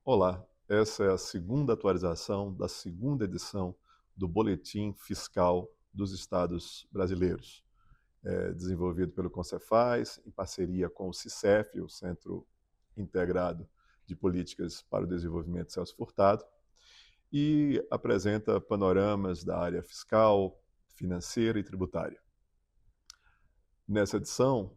Olá, essa é a segunda atualização da segunda edição do Boletim Fiscal dos Estados Brasileiros, desenvolvido pelo Concefaz, em parceria com o CICEF, o Centro Integrado de Políticas para o Desenvolvimento Celso Furtado, e apresenta panoramas da área fiscal, financeira e tributária. Nessa edição,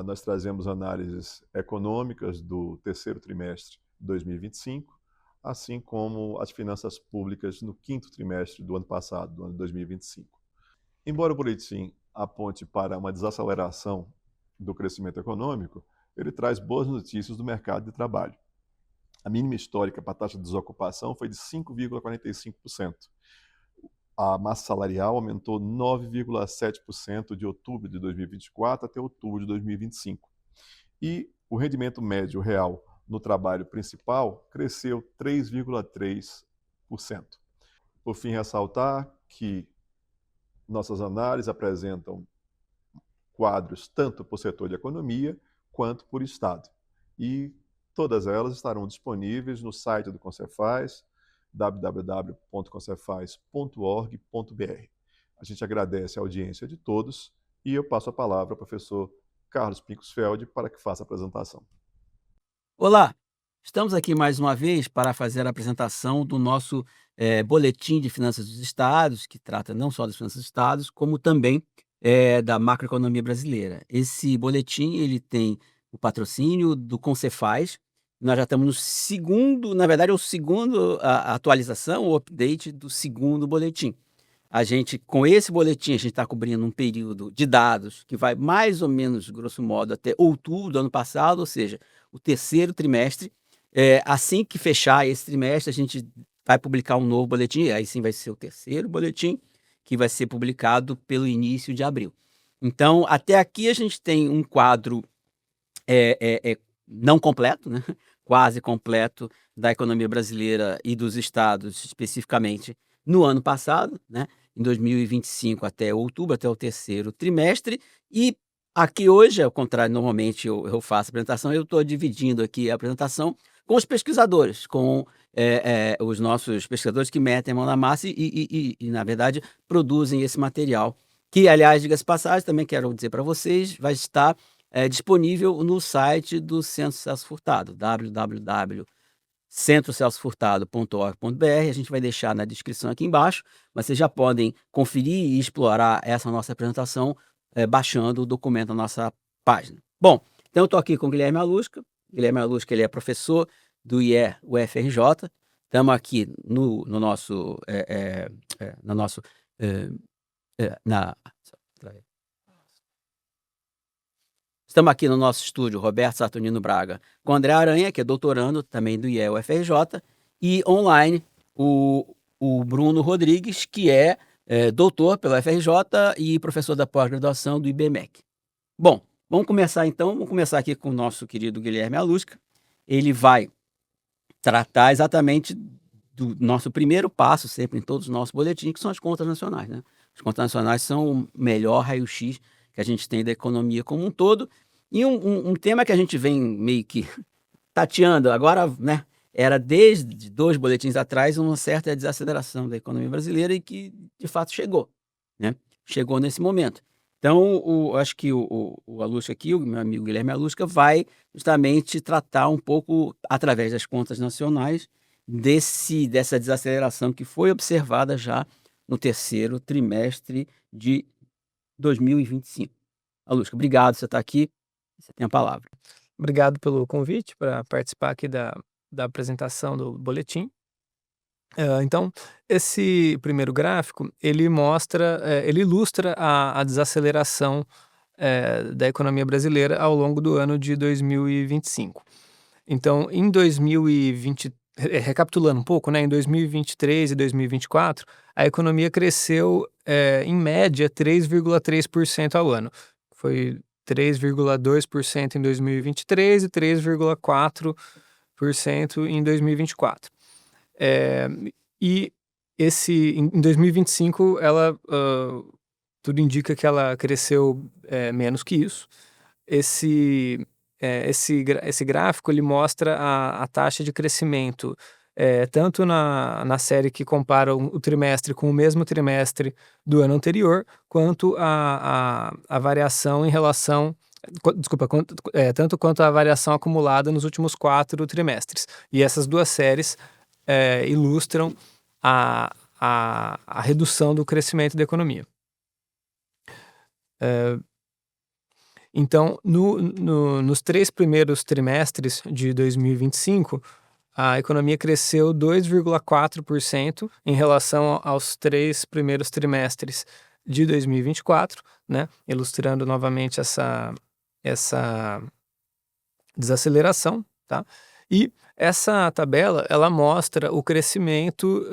nós trazemos análises econômicas do terceiro trimestre de 2025, assim como as finanças públicas no quinto trimestre do ano passado, do ano 2025. Embora o boletim aponte para uma desaceleração do crescimento econômico, ele traz boas notícias do mercado de trabalho. A mínima histórica para a taxa de desocupação foi de 5,45%. A massa salarial aumentou 9,7% de outubro de 2024 até outubro de 2025. E o rendimento médio real no trabalho principal cresceu 3,3%. Por fim, ressaltar que nossas análises apresentam quadros tanto por setor de economia quanto por estado. E todas elas estarão disponíveis no site do Concefaz, www.concefaz.org.br. A gente agradece a audiência de todos e eu passo a palavra ao professor Carlos Pincosfeld para que faça a apresentação. Olá, estamos aqui mais uma vez para fazer a apresentação do nosso Boletim de Finanças dos Estados, que trata não só das finanças dos Estados, como também da macroeconomia brasileira. Esse boletim ele tem o patrocínio do Concefaz. Nós já estamos no segundo, na verdade, é o segundo a atualização, o update do segundo boletim. A gente, com esse boletim, a gente está cobrindo um período de dados que vai mais ou menos, grosso modo, até outubro do ano passado, ou seja, o terceiro trimestre. Assim que fechar esse trimestre, a gente vai publicar um novo boletim, aí sim vai ser o terceiro boletim, que vai ser publicado pelo início de abril. Então, até aqui a gente tem um quadro não completo, né? Quase completo, da economia brasileira e dos estados, especificamente, no ano passado, né? Em 2025 até outubro, até o terceiro trimestre. E aqui hoje, ao contrário, normalmente eu faço a apresentação, eu estou dividindo aqui a apresentação com os pesquisadores, com os nossos pesquisadores que metem a mão na massa e, na verdade, produzem esse material, que, aliás, diga-se de passagem, também quero dizer para vocês, vai estar disponível no site do Centro Celso Furtado, www.centrocelsofurtado.org.br. A gente vai deixar na descrição aqui embaixo, mas vocês já podem conferir e explorar essa nossa apresentação baixando o documento na nossa página. Bom, então eu estou aqui com o Guilherme Alusca. Guilherme Alusca, ele é professor do IE-UFRJ. Estamos aqui no nosso... Estamos aqui no nosso estúdio, Roberto Saturnino Braga, com André Aranha, que é doutorando também do IE-UFRJ, e online o Bruno Rodrigues, que é doutor pela UFRJ e professor da pós-graduação do IBMEC. Bom, vamos começar então, vamos começar aqui com o nosso querido Guilherme Alusca. Ele vai tratar exatamente do nosso primeiro passo, sempre em todos os nossos boletins, que são as contas nacionais, né? As contas nacionais são o melhor raio-x que a gente tem da economia como um todo. E um tema que a gente vem meio que tateando agora, né? Era desde 2 boletins atrás uma certa desaceleração da economia brasileira e que, de fato, chegou, né? Chegou nesse momento. Então, acho que o Alusca aqui, o meu amigo Guilherme Alusca, vai justamente tratar um pouco, através das contas nacionais, dessa desaceleração que foi observada já no terceiro trimestre de 2025. Alusca, obrigado por você estar aqui. Você tem a palavra. Obrigado pelo convite para participar aqui da apresentação do boletim. Então, esse primeiro gráfico, ele ilustra a desaceleração da economia brasileira ao longo do ano de 2025. Então, em 2020, recapitulando um pouco, né, em 2023 e 2024, a economia cresceu, em média, 3,3% ao ano. Foi 3,2% em 2023 e 3,4% em 2024. E em 2025 ela tudo indica que ela cresceu menos que isso. Esse gráfico ele mostra a taxa de crescimento tanto na série que compara o trimestre com o mesmo trimestre do ano anterior, quanto a variação em relação. Desculpa, tanto quanto a variação acumulada nos últimos 4 trimestres. E essas duas séries ilustram a redução do crescimento da economia. Então, nos 3 primeiros trimestres de 2025, a economia cresceu 2,4% em relação aos 3 primeiros trimestres de 2024, né? Ilustrando novamente essa desaceleração, tá? E essa tabela, ela mostra o crescimento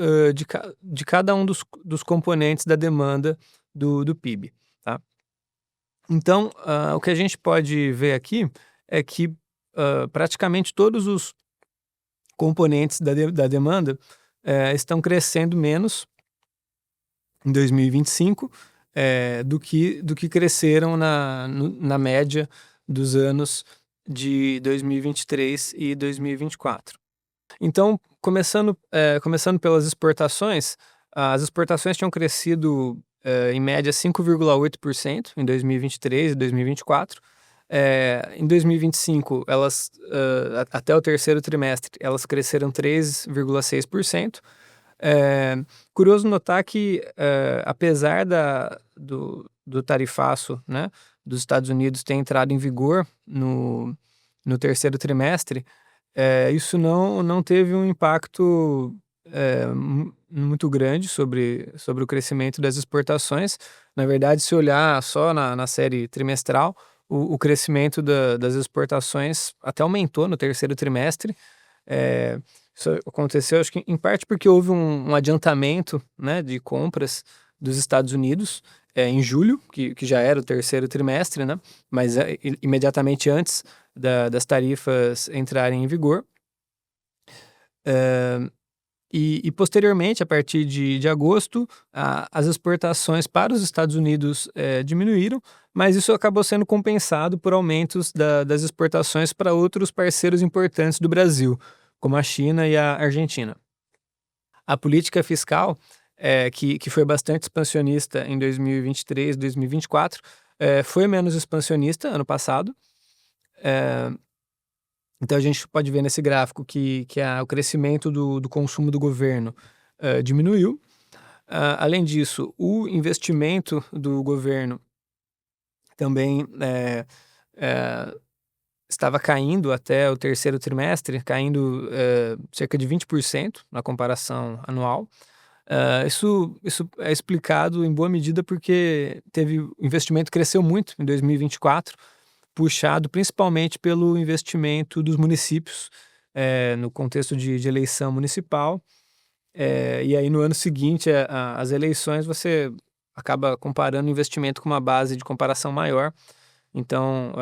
de cada um dos componentes da demanda do PIB, tá? Então, o que a gente pode ver aqui é que praticamente todos os componentes da demanda estão crescendo menos em 2025 do que cresceram na média dos anos de 2023 e 2024. Então, começando pelas exportações, as exportações tinham crescido em média 5,8% em 2023 e 2024. Em 2025, elas, até o terceiro trimestre, elas cresceram 3,6%. Curioso notar que, apesar do tarifaço, né, dos Estados Unidos ter entrado em vigor no terceiro trimestre, isso não teve um impacto muito grande sobre o crescimento das exportações. Na verdade, se olhar só na série trimestral, o crescimento das exportações até aumentou no terceiro trimestre. Isso aconteceu, acho que em parte porque houve um adiantamento, né, de compras dos Estados Unidos em julho, que já era o terceiro trimestre, né, mas imediatamente antes das tarifas entrarem em vigor. E posteriormente, a partir de agosto, as exportações para os Estados Unidos diminuíram, mas isso acabou sendo compensado por aumentos das exportações para outros parceiros importantes do Brasil, como a China e a Argentina. A política fiscal, que foi bastante expansionista em 2023 e 2024, foi menos expansionista ano passado. Então, a gente pode ver nesse gráfico que o crescimento do consumo do governo diminuiu. Além disso, o investimento do governo também estava caindo até o terceiro trimestre, caindo cerca de 20% na comparação anual. Isso é explicado em boa medida porque o investimento cresceu muito em 2024, puxado principalmente pelo investimento dos municípios, no contexto de eleição municipal. E aí, no ano seguinte, às eleições, você acaba comparando o investimento com uma base de comparação maior. Então,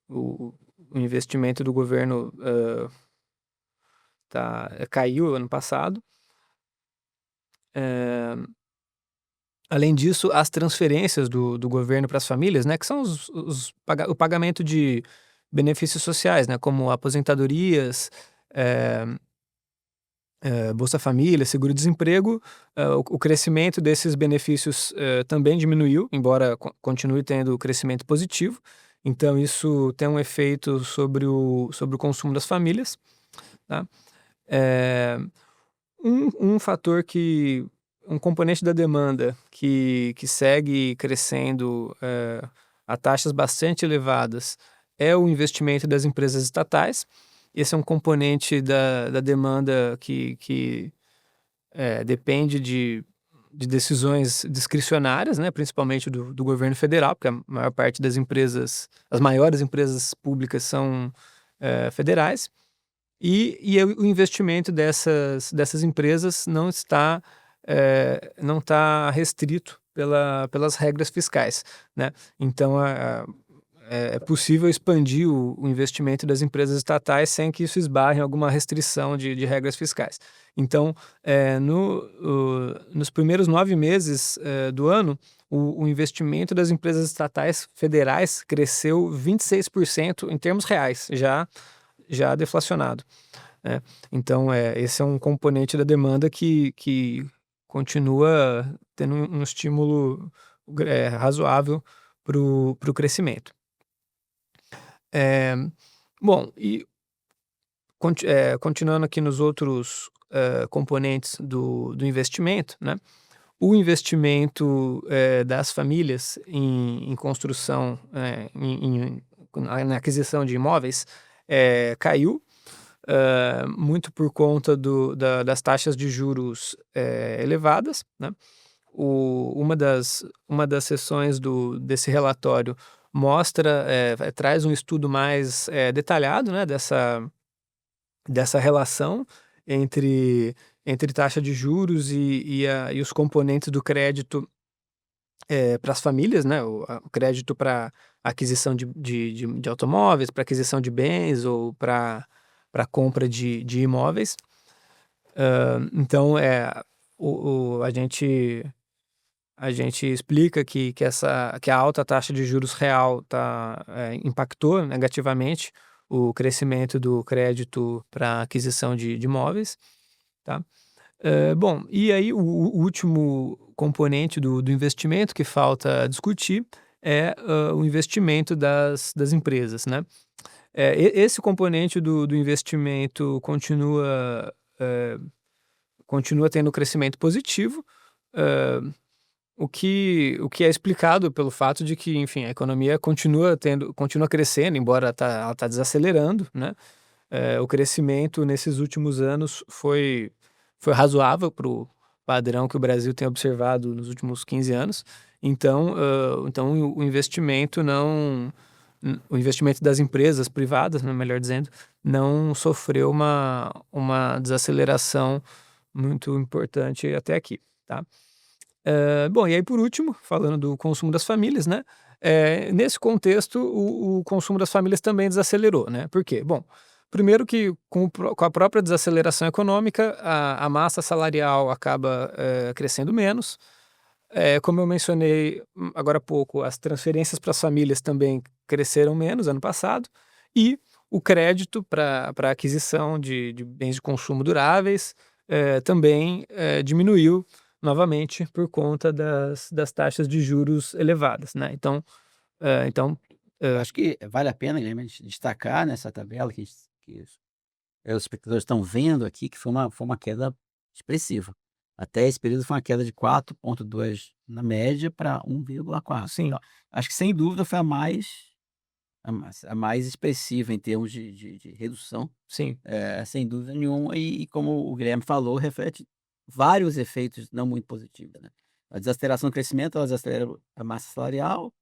o investimento do governo caiu ano passado. Além disso, as transferências do governo para as famílias, né, que são o pagamento de benefícios sociais, né, como aposentadorias, Bolsa Família, seguro-desemprego, o crescimento desses benefícios também diminuiu, embora continue tendo crescimento positivo. Então, isso tem um efeito sobre o consumo das famílias, tá? Um componente da demanda que segue crescendo a taxas bastante elevadas é o investimento das empresas estatais. Esse é um componente da demanda que depende de decisões discricionárias, né, principalmente do governo federal, porque a maior parte das empresas, as maiores empresas públicas são federais. E o investimento dessas empresas não está restrito pelas regras fiscais, né? Então, é possível expandir o investimento das empresas estatais sem que isso esbarre em alguma restrição de regras fiscais. Então, nos primeiros 9 meses do ano, o investimento das empresas estatais federais cresceu 26% em termos reais, já deflacionado, né? Então, esse é um componente da demanda que continua tendo um estímulo razoável para o crescimento. Bom, e continuando aqui nos outros componentes do investimento, né? O investimento das famílias em construção, na aquisição de imóveis, caiu, muito por conta das taxas de juros elevadas, né? Uma das seções desse relatório traz um estudo mais detalhado, né, dessa relação entre taxa de juros e os componentes do crédito para as famílias, né? O crédito para aquisição de automóveis, para aquisição de bens ou para compra de imóveis. Então, a gente explica que a alta taxa de juros real impactou negativamente o crescimento do crédito para aquisição de imóveis, tá? Bom, e aí o último componente do investimento que falta discutir é o investimento das empresas, né? Esse componente do investimento continua tendo crescimento positivo, o que é explicado pelo fato de que, enfim, a economia continua crescendo, embora ela tá desacelerando, né? O crescimento nesses últimos anos foi razoável para o padrão que o Brasil tem observado nos últimos 15 anos. Então, o investimento das empresas privadas, né, melhor dizendo, não sofreu uma desaceleração muito importante até aqui, tá? Bom, e aí por último, falando do consumo das famílias, né? Nesse contexto, o consumo das famílias também desacelerou, né? Por quê? Bom, primeiro que com a própria desaceleração econômica, a massa salarial acaba crescendo menos. Como eu mencionei agora há pouco, as transferências para as famílias também cresceram menos ano passado, e o crédito para aquisição de bens de consumo duráveis também diminuiu novamente por conta das taxas de juros elevadas, né? Então, Acho que vale a pena, Guilherme, a gente destacar nessa tabela que os espectadores estão vendo aqui, que foi uma queda expressiva. Até esse período foi uma queda de 4,2 na média para 1,4. sim, Então, acho que sem dúvida foi a mais expressiva em termos de redução, sim, sem dúvida nenhuma, e como o Guilherme falou, reflete vários efeitos não muito positivos, né? A desaceleração do crescimento, ela desacelera a massa salarial,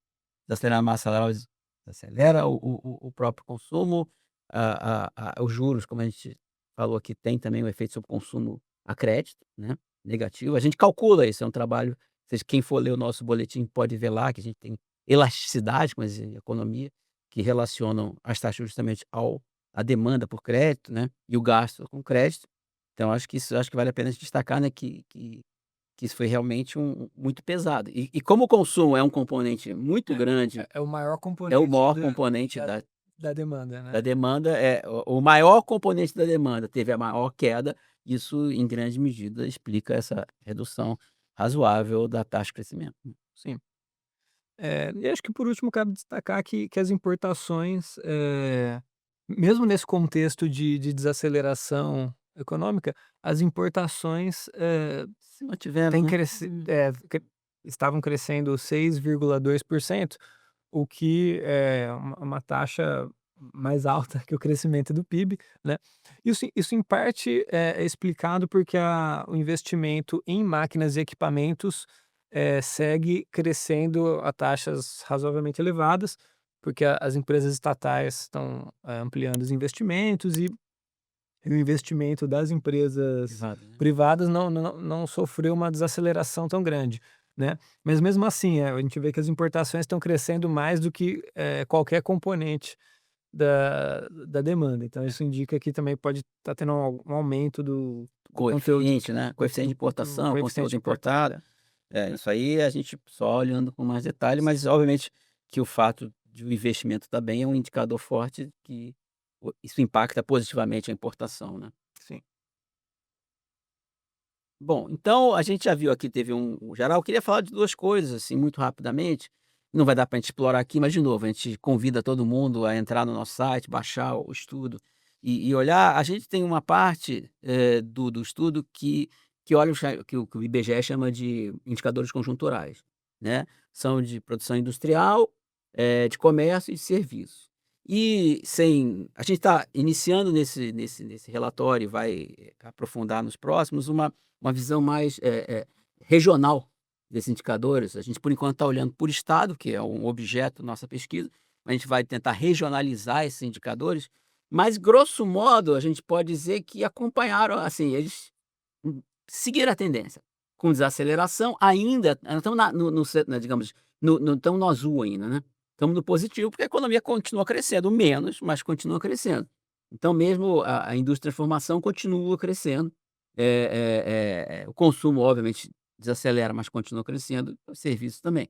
desacelera a massa salarial, desacelera o próprio consumo, os juros, como a gente falou aqui, tem também um efeito sobre o consumo a crédito, né, negativo. A gente calcula isso, é um trabalho, quem for ler o nosso boletim pode ver lá que a gente tem elasticidade, como a economia, que relacionam as taxas justamente à demanda por crédito, né, e o gasto com crédito. Então acho que vale a pena a gente destacar, né, que isso foi realmente muito pesado. E como o consumo é um componente muito grande, é o maior é o componente maior componente da demanda, né? da demanda, o maior componente da demanda teve a maior queda, isso em grande medida explica essa redução razoável da taxa de crescimento. Sim. E acho que por último cabe destacar que as importações, mesmo nesse contexto de desaceleração econômica, as importações Se mantiveram, têm né? estavam crescendo 6,2%, o que é uma taxa mais alta que o crescimento do PIB, né? Isso em parte é explicado porque o investimento em máquinas e equipamentos segue crescendo a taxas razoavelmente elevadas, porque as empresas estatais estão ampliando os investimentos e o investimento das empresas Privado, né? privadas não sofreu uma desaceleração tão grande, né? Mas mesmo assim, a gente vê que as importações estão crescendo mais do que qualquer componente da demanda. Então isso indica que também pode estar tendo um aumento do conteúdo, Coeficiente, né? Coeficiente de importação, coeficiente conteúdo importado. Isso aí a gente só olhando com mais detalhe, mas obviamente que o fato de o investimento estar bem é um indicador forte que isso impacta positivamente a importação, né. Sim. Bom, então a gente já viu aqui, teve um geral. Eu queria falar de 2 coisas, assim, muito rapidamente. Não vai dar para a gente explorar aqui, mas de novo, a gente convida todo mundo a entrar no nosso site, baixar o estudo e olhar. A gente tem uma parte, do estudo que olha que o IBGE chama de indicadores conjunturais, né. São de produção industrial, de comércio e de serviços. E sem a gente está iniciando nesse relatório e vai aprofundar nos próximos uma visão mais, regional desses indicadores. A gente, por enquanto, está olhando por estado, que é um objeto da nossa pesquisa, a gente vai tentar regionalizar esses indicadores, mas, grosso modo, a gente pode dizer que acompanharam, assim, eles seguiram a tendência, com desaceleração ainda. Estamos digamos, não estamos no azul ainda, né, estamos no positivo, porque a economia continua crescendo, menos, mas continua crescendo. Então mesmo a indústria de transformação continua crescendo, o consumo obviamente desacelera, mas continua crescendo, os serviços também.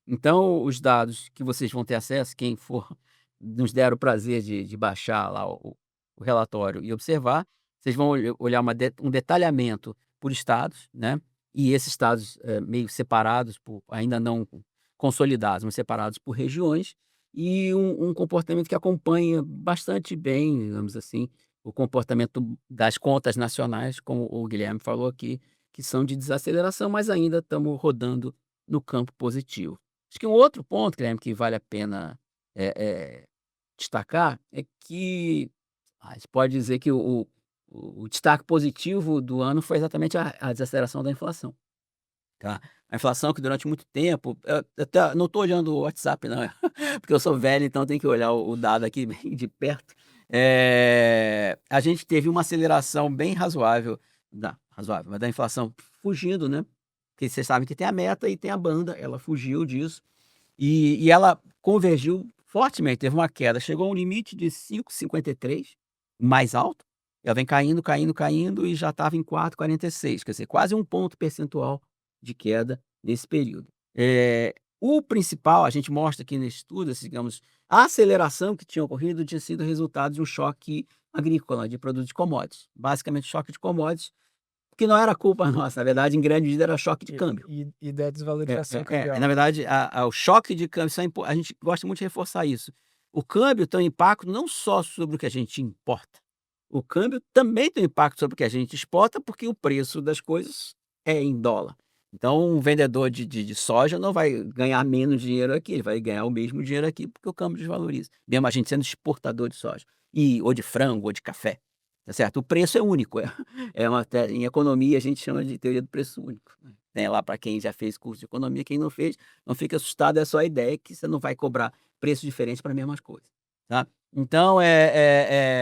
Então os dados que vocês vão ter acesso, quem for nos der o prazer de baixar lá o relatório e observar, vocês vão olhar um detalhamento por estados, né, e esses estados, meio separados por ainda não consolidados, mas separados por regiões, e um comportamento que acompanha bastante bem, digamos assim, o comportamento das contas nacionais, como o Guilherme falou aqui, que são de desaceleração, mas ainda estamos rodando no campo positivo. Acho que um outro ponto, Guilherme, que vale a pena, eh destacar, é que a gente pode dizer que o destaque positivo do ano foi exatamente a desaceleração da inflação, tá. A inflação que durante muito tempo, eu até não estou olhando o WhatsApp não, porque eu sou velho, então tem que olhar o dado aqui bem de perto. A gente teve uma aceleração bem razoável, mas da inflação fugindo, né, porque vocês sabem que tem a meta e tem a banda, ela fugiu disso. E ela convergiu fortemente, teve uma queda, chegou a um limite de 5,53, mais alto, ela vem caindo, caindo, caindo e já estava em 4,46, quer dizer, quase um ponto percentual de queda nesse período. O principal, a gente mostra aqui nesse estudo, digamos, a aceleração que tinha ocorrido tinha sido resultado de um choque agrícola, de produtos de commodities, basicamente choque de commodities, que não era culpa nossa, na verdade, em grande medida era choque de câmbio. E da desvalorização Na cambial. verdade, o choque de câmbio, a gente gosta muito de reforçar isso. O câmbio tem um impacto não só sobre o que a gente importa, o câmbio também tem um impacto sobre o que a gente exporta, porque o preço das coisas é em dólar. Então, um vendedor de soja não vai ganhar menos dinheiro aqui, ele vai ganhar o mesmo dinheiro aqui, porque o câmbio desvaloriza, mesmo a gente sendo exportador de soja, ou de frango, ou de café, tá certo? O preço é único, em economia a gente chama de teoria do preço único, né. Tem lá para quem já fez curso de economia, quem não fez, não fica assustado, é só a ideia que você não vai cobrar preços diferentes para as mesmas coisas, tá. Então,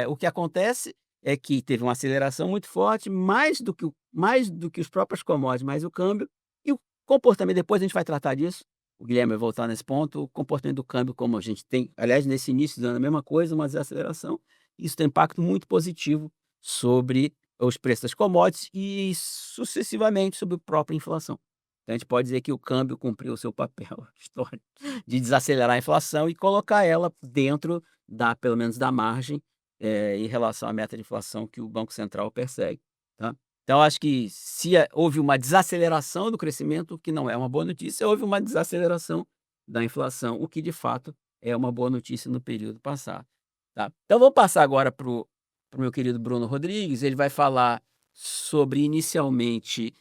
o que acontece é que teve uma aceleração muito forte, mais do que os próprios commodities, mais o câmbio e o comportamento. Depois a gente vai tratar disso, o Guilherme vai voltar nesse ponto, o comportamento do câmbio, como a gente tem aliás, nesse início do ano a mesma coisa, uma desaceleração, isso tem impacto muito positivo sobre os preços das commodities e sucessivamente sobre a própria inflação. Então a gente pode dizer que o câmbio cumpriu o seu papel histórico de desacelerar a inflação e colocar ela dentro pelo menos da margem, em relação à meta de inflação que o Banco Central persegue, tá. Então acho que se houve uma desaceleração do crescimento, o que não é uma boa notícia, houve uma desaceleração da inflação, o que de fato é uma boa notícia no período passado, tá. Então vou passar agora para o meu querido Bruno Rodrigues, ele vai falar sobre inicialmente,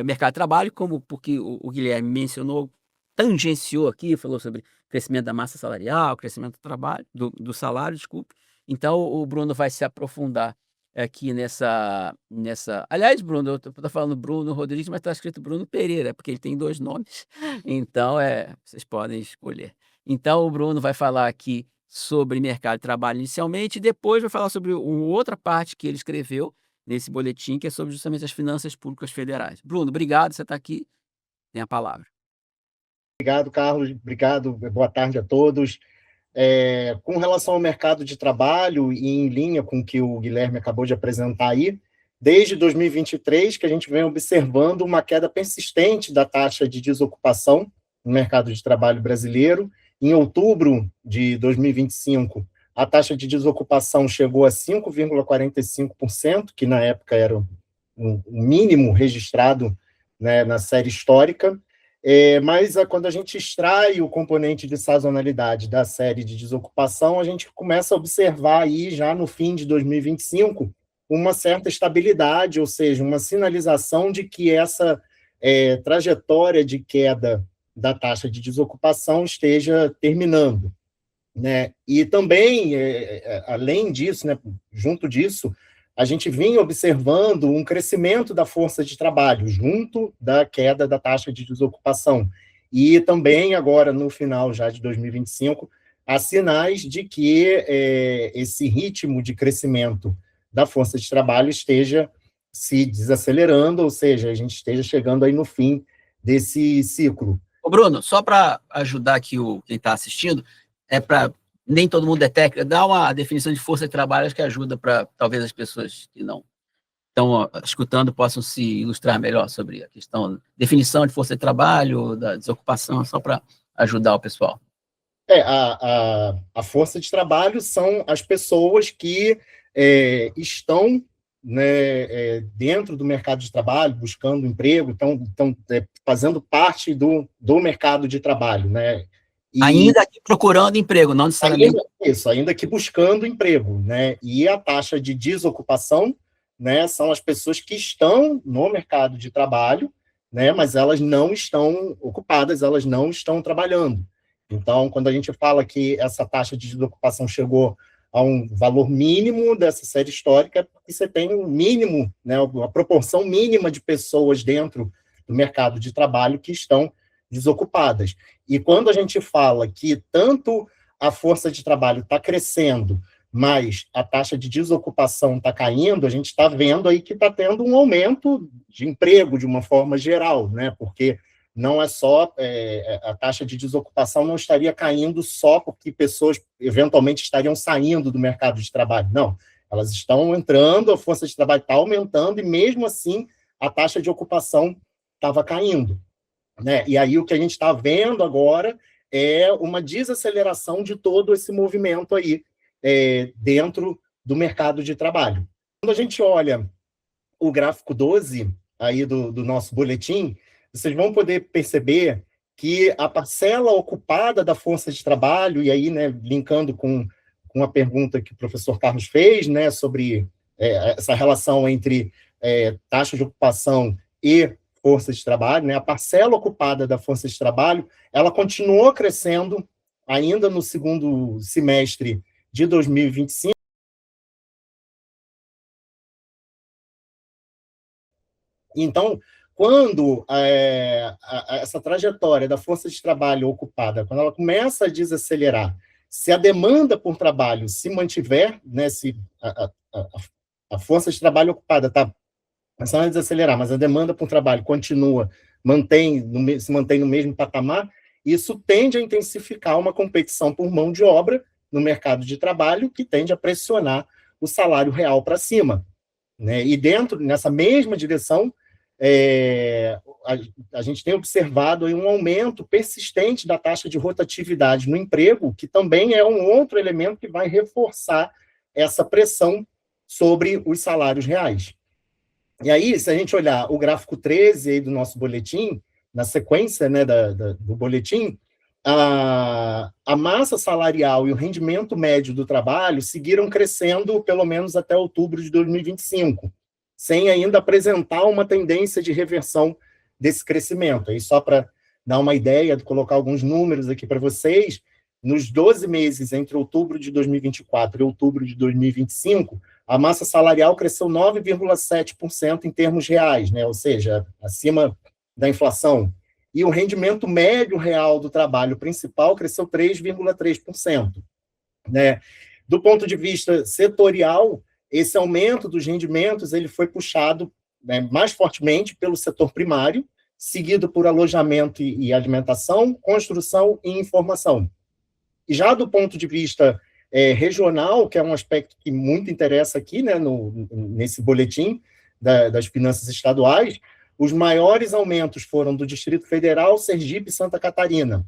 mercado de trabalho, porque o Guilherme mencionou, tangenciou aqui, falou sobre crescimento da massa salarial, crescimento do trabalho, do salário, desculpe. Então o Bruno vai se aprofundar aqui nessa. Aliás, Bruno, eu tô falando Bruno Rodrigues, mas está escrito Bruno Pereira, porque ele tem 2 nomes, então, vocês podem escolher. Então o Bruno vai falar aqui sobre mercado de trabalho inicialmente, e depois vai falar sobre uma outra parte que ele escreveu nesse boletim, que é sobre justamente as finanças públicas federais. Bruno, obrigado, você está aqui, tem a palavra. Obrigado, Carlos. Obrigado. Boa tarde a todos. Com relação ao mercado de trabalho e em linha com o que o Guilherme acabou de apresentar aí, desde 2023, que a gente vem observando uma queda persistente da taxa de desocupação no mercado de trabalho brasileiro. Em outubro de 2025, a taxa de desocupação chegou a 5,45%, que na época era o mínimo registrado, né, na série histórica. Mas quando a gente extrai o componente de sazonalidade da série de desocupação, a gente começa a observar aí, já no fim de 2025, uma certa estabilidade, ou seja, uma sinalização de que essa trajetória de queda da taxa de desocupação esteja terminando, né? E também, além disso, né, junto disso, a gente vinha observando um crescimento da força de trabalho, junto da queda da taxa de desocupação. E também, agora, no final já de 2025, há sinais de que esse ritmo de crescimento da força de trabalho esteja se desacelerando, ou seja, a gente esteja chegando aí no fim desse ciclo. Ô Bruno, só para ajudar aqui quem está assistindo, para nem todo mundo é técnico, dá uma definição de força de trabalho, acho que ajuda para talvez as pessoas que não estão escutando possam se ilustrar melhor sobre a questão, definição de força de trabalho, da desocupação, só para ajudar o pessoal. A força de trabalho são as pessoas que estão, né, dentro do mercado de trabalho, buscando emprego, estão fazendo parte do mercado de trabalho, né? E ainda que procurando emprego, não necessariamente. Ainda que buscando emprego, né? E a taxa de desocupação, né, são as pessoas que estão no mercado de trabalho, né, mas elas não estão ocupadas, elas não estão trabalhando. Então, quando a gente fala que essa taxa de desocupação chegou a um valor mínimo dessa série histórica, porque você tem um mínimo, né, uma proporção mínima de pessoas dentro do mercado de trabalho que estão desocupadas. E quando a gente fala que tanto a força de trabalho está crescendo, mas a taxa de desocupação está caindo, a gente está vendo aí que está tendo um aumento de emprego de uma forma geral, né? Porque não é só, a taxa de desocupação não estaria caindo só porque pessoas eventualmente estariam saindo do mercado de trabalho. Não, elas estão entrando, a força de trabalho está aumentando e mesmo assim a taxa de ocupação estava caindo, né? E aí o que a gente está vendo agora é uma desaceleração de todo esse movimento aí dentro do mercado de trabalho. Quando a gente olha o gráfico 12 aí do nosso boletim, vocês vão poder perceber que a parcela ocupada da força de trabalho, e aí, né, linkando com a pergunta que o professor Carlos fez, né, sobre essa relação entre taxa de ocupação e força de trabalho, né, a parcela ocupada da força de trabalho, ela continuou crescendo ainda no segundo semestre de 2025. Então, quando essa trajetória da força de trabalho ocupada, quando ela começa a desacelerar, se a demanda por trabalho se mantiver, né, se a força de trabalho ocupada está começando a desacelerar, mas a demanda por trabalho continua, se mantém no mesmo patamar, isso tende a intensificar uma competição por mão de obra no mercado de trabalho, que tende a pressionar o salário real para cima, né? E nessa mesma direção, a gente tem observado aí um aumento persistente da taxa de rotatividade no emprego, que também é um outro elemento que vai reforçar essa pressão sobre os salários reais. E aí, se a gente olhar o gráfico 13 aí do nosso boletim, na sequência, né, do boletim, a massa salarial e o rendimento médio do trabalho seguiram crescendo pelo menos até outubro de 2025, sem ainda apresentar uma tendência de reversão desse crescimento. Aí, só para dar uma ideia, colocar alguns números aqui para vocês, nos 12 meses entre outubro de 2024 e outubro de 2025, a massa salarial cresceu 9,7% em termos reais, né? Ou seja, acima da inflação. E o rendimento médio real do trabalho principal cresceu 3,3%. Né? Do ponto de vista setorial, esse aumento dos rendimentos ele foi puxado, né, mais fortemente pelo setor primário, seguido por alojamento e alimentação, construção e informação. E já do ponto de vista regional, que é um aspecto que muito interessa aqui, né, nesse boletim, das finanças estaduais, os maiores aumentos foram do Distrito Federal, Sergipe e Santa Catarina.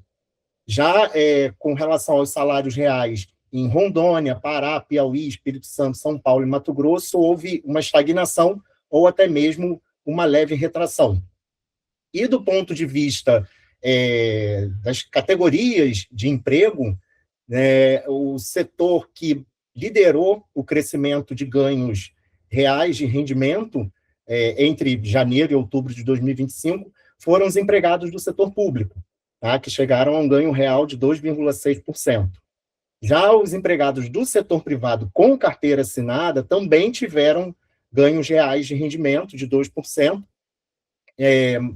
Já com relação aos salários reais, em Rondônia, Pará, Piauí, Espírito Santo, São Paulo e Mato Grosso, houve uma estagnação ou até mesmo uma leve retração. E do ponto de vista das categorias de emprego, o setor que liderou o crescimento de ganhos reais de rendimento entre janeiro e outubro de 2025 foram os empregados do setor público, tá? Que chegaram a um ganho real de 2,6%. Já os empregados do setor privado com carteira assinada também tiveram ganhos reais de rendimento de 2%,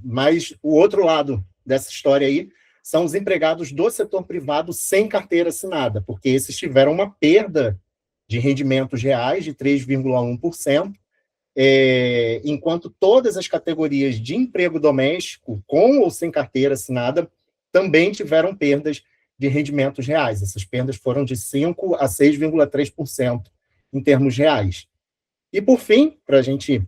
mas o outro lado dessa história aí são os empregados do setor privado sem carteira assinada, porque esses tiveram uma perda de rendimentos reais de 3,1%, enquanto todas as categorias de emprego doméstico, com ou sem carteira assinada, também tiveram perdas de rendimentos reais. Essas perdas foram de 5% a 6,3% em termos reais. E, por fim, para a gente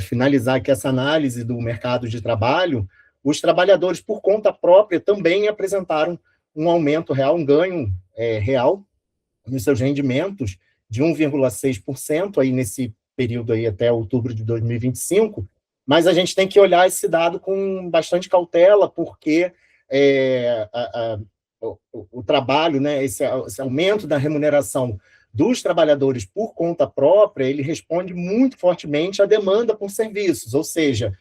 finalizar aqui essa análise do mercado de trabalho, os trabalhadores por conta própria também apresentaram um aumento real, um ganho real nos seus rendimentos de 1,6% aí nesse período aí até outubro de 2025, mas a gente tem que olhar esse dado com bastante cautela, porque o trabalho, né, esse aumento da remuneração dos trabalhadores por conta própria, ele responde muito fortemente à demanda por serviços, ou seja,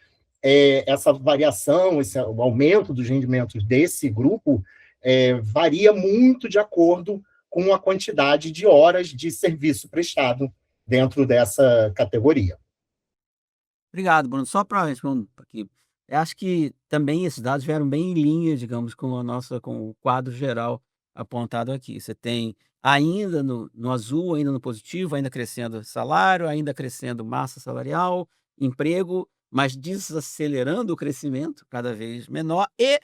essa variação, o aumento dos rendimentos desse grupo varia muito de acordo com a quantidade de horas de serviço prestado dentro dessa categoria. Obrigado, Bruno. Só para responder aqui, eu acho que também esses dados vieram bem em linha, digamos, com o quadro geral apontado aqui. Você tem ainda no azul, ainda no positivo, ainda crescendo salário, ainda crescendo massa salarial, emprego, mas desacelerando o crescimento cada vez menor e,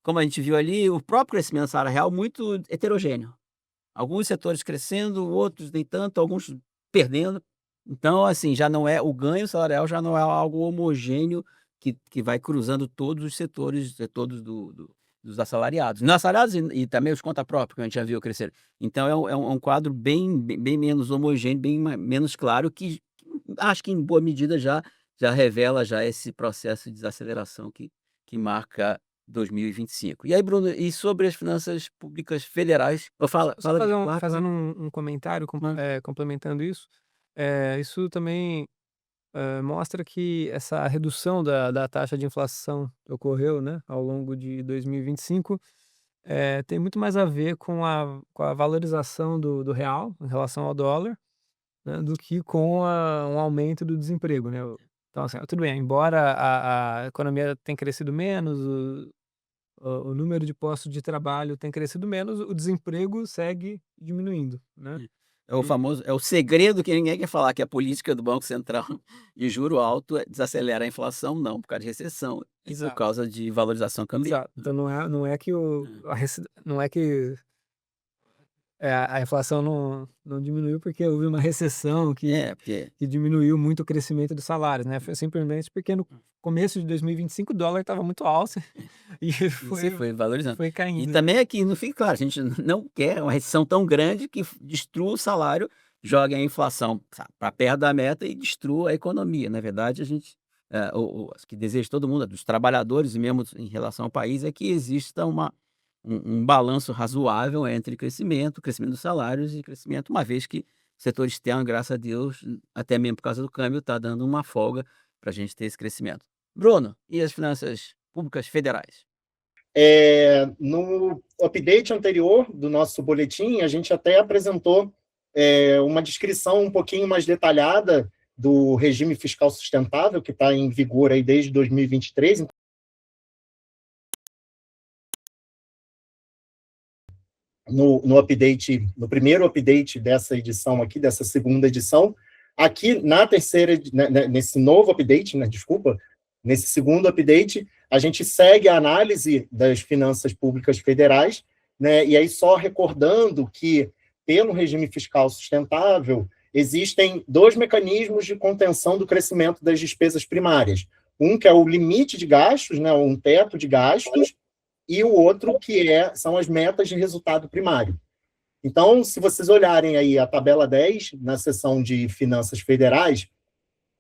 como a gente viu ali, o próprio crescimento salarial muito heterogêneo. Alguns setores crescendo, outros nem tanto, alguns perdendo. Então, assim, já não é o ganho salarial, já não é algo homogêneo que vai cruzando todos os setores, todos dos assalariados. Não assalariados e também os conta própria, que a gente já viu crescer. Então, é um quadro bem menos homogêneo, bem menos claro, que acho que em boa medida já revela já esse processo de desaceleração que marca 2025. E aí, Bruno, e sobre as finanças públicas federais? Só fazendo um comentário complementando isso. Isso também mostra que essa redução da taxa de inflação que ocorreu, né, ao longo de 2025 tem muito mais a ver com a valorização do real em relação ao dólar, né, do que com um aumento do desemprego, né? Então, assim, tudo bem, embora a economia tenha crescido menos, o número de postos de trabalho tem crescido menos, o desemprego segue diminuindo, né? É o famoso, é o segredo que ninguém quer falar, que a política do Banco Central de juro alto desacelera a inflação, não por causa de recessão, e por causa de valorização cambial. Exato. Então não é que não é que a inflação não diminuiu porque houve uma recessão que diminuiu muito o crescimento dos salários, né? Foi simplesmente porque no começo de 2025 o dólar estava muito alto e foi valorizando. Foi caindo. E também aqui, não fica claro, a gente não quer uma recessão tão grande que destrua o salário, jogue a inflação para perto da meta e destrua a economia. Na verdade, a gente, o que deseja todo mundo, dos trabalhadores e mesmo em relação ao país, é que exista um balanço razoável entre crescimento dos salários e crescimento, uma vez que o setor externo, graças a Deus, até mesmo por causa do câmbio, está dando uma folga para a gente ter esse crescimento. Bruno, e as finanças públicas federais? No update anterior do nosso boletim, a gente até apresentou uma descrição um pouquinho mais detalhada do regime fiscal sustentável, que está em vigor aí desde 2023. No update, no primeiro update dessa edição aqui, dessa segunda edição, aqui na terceira, nesse novo update, nesse segundo update, a gente segue a análise das finanças públicas federais, né, e aí só recordando que, pelo regime fiscal sustentável, existem dois mecanismos de contenção do crescimento das despesas primárias. Um que é o limite de gastos, né, um teto de gastos, e o outro que são as metas de resultado primário. Então, se vocês olharem aí a tabela 10, na seção de finanças federais,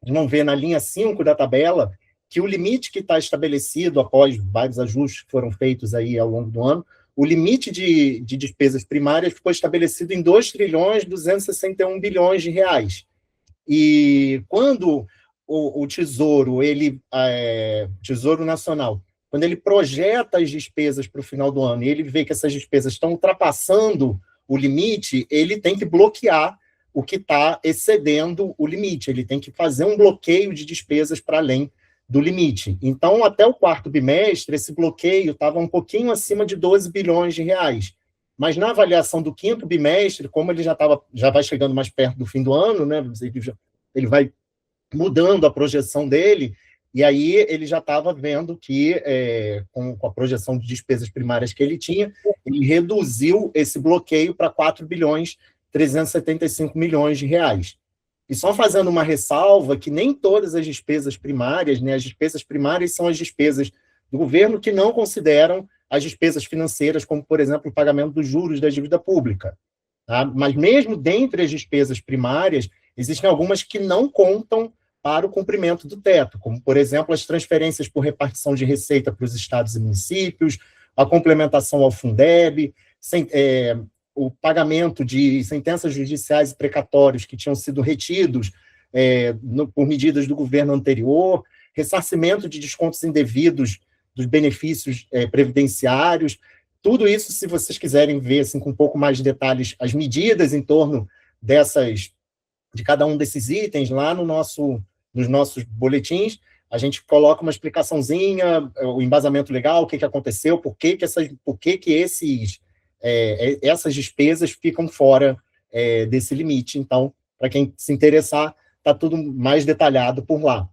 vão ver na linha 5 da tabela que o limite que está estabelecido após vários ajustes que foram feitos aí ao longo do ano, o limite de despesas primárias ficou estabelecido em 2.261 bilhões de reais. E quando o Tesouro, Tesouro Nacional, quando ele projeta as despesas para o final do ano e ele vê que essas despesas estão ultrapassando o limite, ele tem que bloquear o que está excedendo o limite, ele tem que fazer um bloqueio de despesas para além do limite. Então, até o quarto bimestre, esse bloqueio estava um pouquinho acima de 12 bilhões de reais. Mas na avaliação do quinto bimestre, como ele já vai chegando mais perto do fim do ano, né, ele vai mudando a projeção dele, e aí ele já estava vendo que, com a projeção de despesas primárias que ele tinha, ele reduziu esse bloqueio para 4 bilhões 375 milhões de reais. E só fazendo uma ressalva que nem todas as despesas primárias, né, as despesas primárias são as despesas do governo que não consideram as despesas financeiras, como, por exemplo, o pagamento dos juros da dívida pública. Tá? Mas mesmo dentre as despesas primárias, existem algumas que não contam para o cumprimento do teto, como, por exemplo, as transferências por repartição de receita para os estados e municípios, a complementação ao Fundeb, o pagamento de sentenças judiciais e precatórios que tinham sido retidos por medidas do governo anterior, ressarcimento de descontos indevidos dos benefícios previdenciários. Tudo isso, se vocês quiserem ver assim, com um pouco mais de detalhes, as medidas em torno de cada um desses itens, lá nos nossos boletins, a gente coloca uma explicaçãozinha, o embasamento legal, o que aconteceu, por que essas despesas ficam fora desse limite. Então, para quem se interessar, está tudo mais detalhado por lá.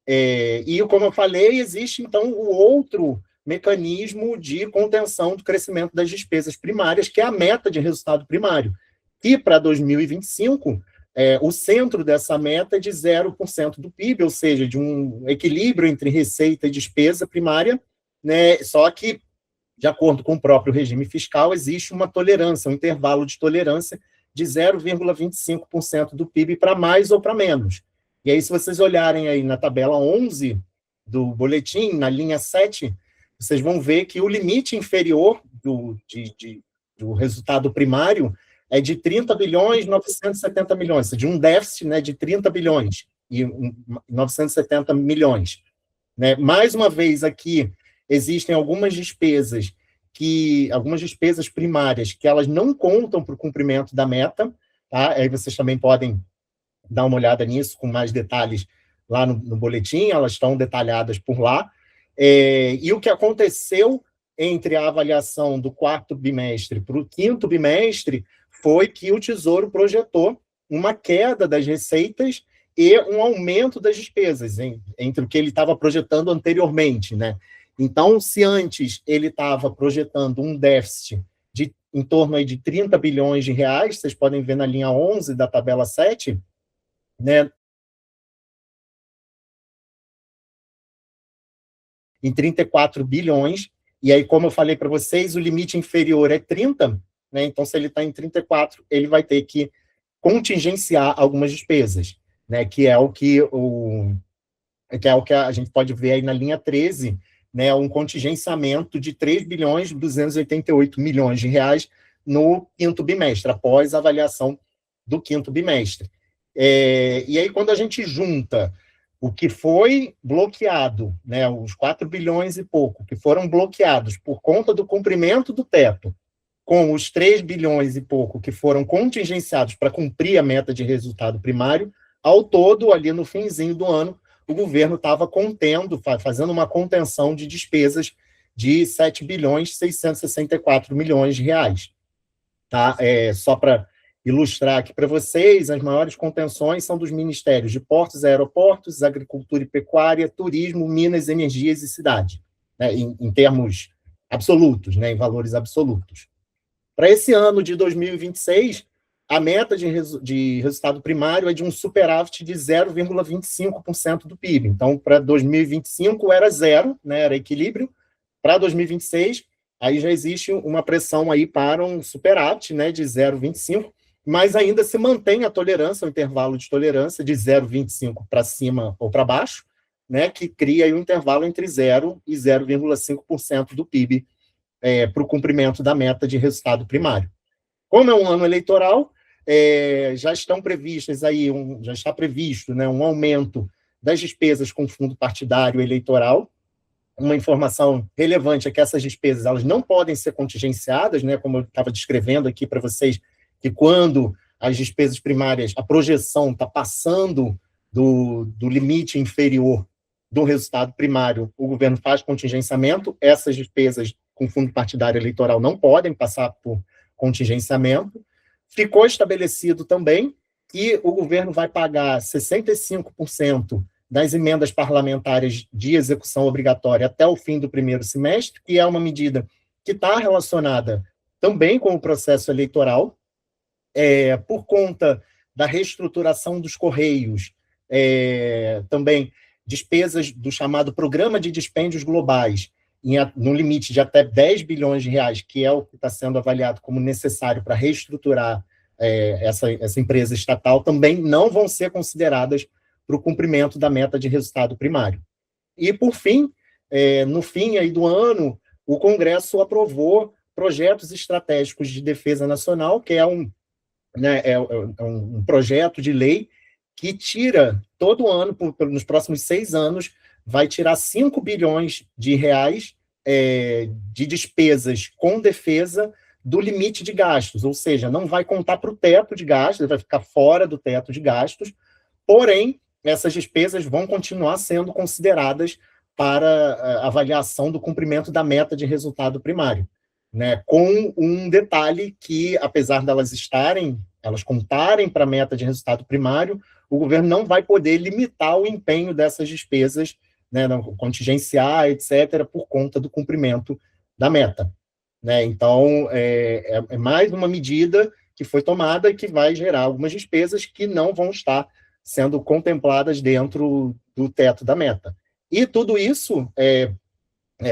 E, como eu falei, existe, então, o outro mecanismo de contenção do crescimento das despesas primárias, que é a meta de resultado primário. E, para 2025, o centro dessa meta é de 0% do PIB, ou seja, de um equilíbrio entre receita e despesa primária, né? Só que, de acordo com o próprio regime fiscal, existe uma tolerância, um intervalo de tolerância de 0,25% do PIB para mais ou para menos. E aí, se vocês olharem aí na tabela 11 do boletim, na linha 7, vocês vão ver que o limite inferior do resultado primário é de 30 bilhões 970 milhões, de um déficit, né, de 30 bilhões e 970 milhões. Né? Mais uma vez, aqui, existem algumas despesas primárias que elas não contam para o cumprimento da meta, tá? Aí vocês também podem dar uma olhada nisso com mais detalhes lá no boletim, elas estão detalhadas por lá. E o que aconteceu entre a avaliação do quarto bimestre para o quinto bimestre foi que o Tesouro projetou uma queda das receitas e um aumento das despesas, entre o que ele estava projetando anteriormente, né? Então, se antes ele estava projetando um déficit em torno aí de 30 bilhões de reais, vocês podem ver na linha 11 da tabela 7, né, em 34 bilhões, e aí, como eu falei para vocês, o limite inferior é 30, né, então se ele está em 34, ele vai ter que contingenciar algumas despesas, né, que é o que a gente pode ver aí na linha 13, né, um contingenciamento de 3 bilhões 288 milhões de reais no quinto bimestre, após a avaliação do quinto bimestre. E aí, quando a gente junta o que foi bloqueado, né, os 4 bilhões e pouco, que foram bloqueados por conta do cumprimento do teto, com os 3 bilhões e pouco que foram contingenciados para cumprir a meta de resultado primário, ao todo, ali no finzinho do ano, o governo estava fazendo uma contenção de despesas de 7 bilhões 664 milhões de reais. Tá? Só para ilustrar aqui para vocês, as maiores contenções são dos ministérios de Portos e Aeroportos, Agricultura e Pecuária, Turismo, Minas, Energias e Cidade, né, em termos absolutos, né, em valores absolutos. Para esse ano de 2026, a meta de resultado primário é de um superávit de 0,25% do PIB. Então, para 2025 era zero, né, era equilíbrio. Para 2026, aí já existe uma pressão aí para um superávit, né, de 0,25%, mas ainda se mantém a tolerância, o intervalo de tolerância de 0,25 para cima ou para baixo, né, que cria aí um intervalo entre 0 e 0,5% do PIB para o cumprimento da meta de resultado primário. Como é um ano eleitoral, já estão previstas aí, já está previsto, né, um aumento das despesas com fundo partidário eleitoral. Uma informação relevante é que essas despesas elas não podem ser contingenciadas, né, como eu estava descrevendo aqui para vocês, que quando as despesas primárias, a projeção está passando do limite inferior do resultado primário, o governo faz contingenciamento, essas despesas com fundo partidário eleitoral não podem passar por contingenciamento. Ficou estabelecido também que o governo vai pagar 65% das emendas parlamentares de execução obrigatória até o fim do primeiro semestre, que é uma medida que está relacionada também com o processo eleitoral, por conta da reestruturação dos Correios, também despesas do chamado Programa de Dispêndios Globais, no limite de até 10 bilhões de reais, que é o que está sendo avaliado como necessário para reestruturar essa empresa estatal, também não vão ser consideradas para o cumprimento da meta de resultado primário. E, por fim, no fim aí do ano, o Congresso aprovou projetos estratégicos de defesa nacional, que é um projeto de lei que tira, todo ano, nos próximos 6 anos, vai tirar 5 bilhões de reais de despesas com defesa do limite de gastos, ou seja, não vai contar para o teto de gastos, vai ficar fora do teto de gastos, porém, essas despesas vão continuar sendo consideradas para a avaliação do cumprimento da meta de resultado primário, né? Com um detalhe que, apesar delas contarem para a meta de resultado primário, o governo não vai poder limitar o empenho dessas despesas, né, contingenciar, etc., por conta do cumprimento da meta, né? Então, é mais uma medida que foi tomada e que vai gerar algumas despesas que não vão estar sendo contempladas dentro do teto da meta. E tudo isso,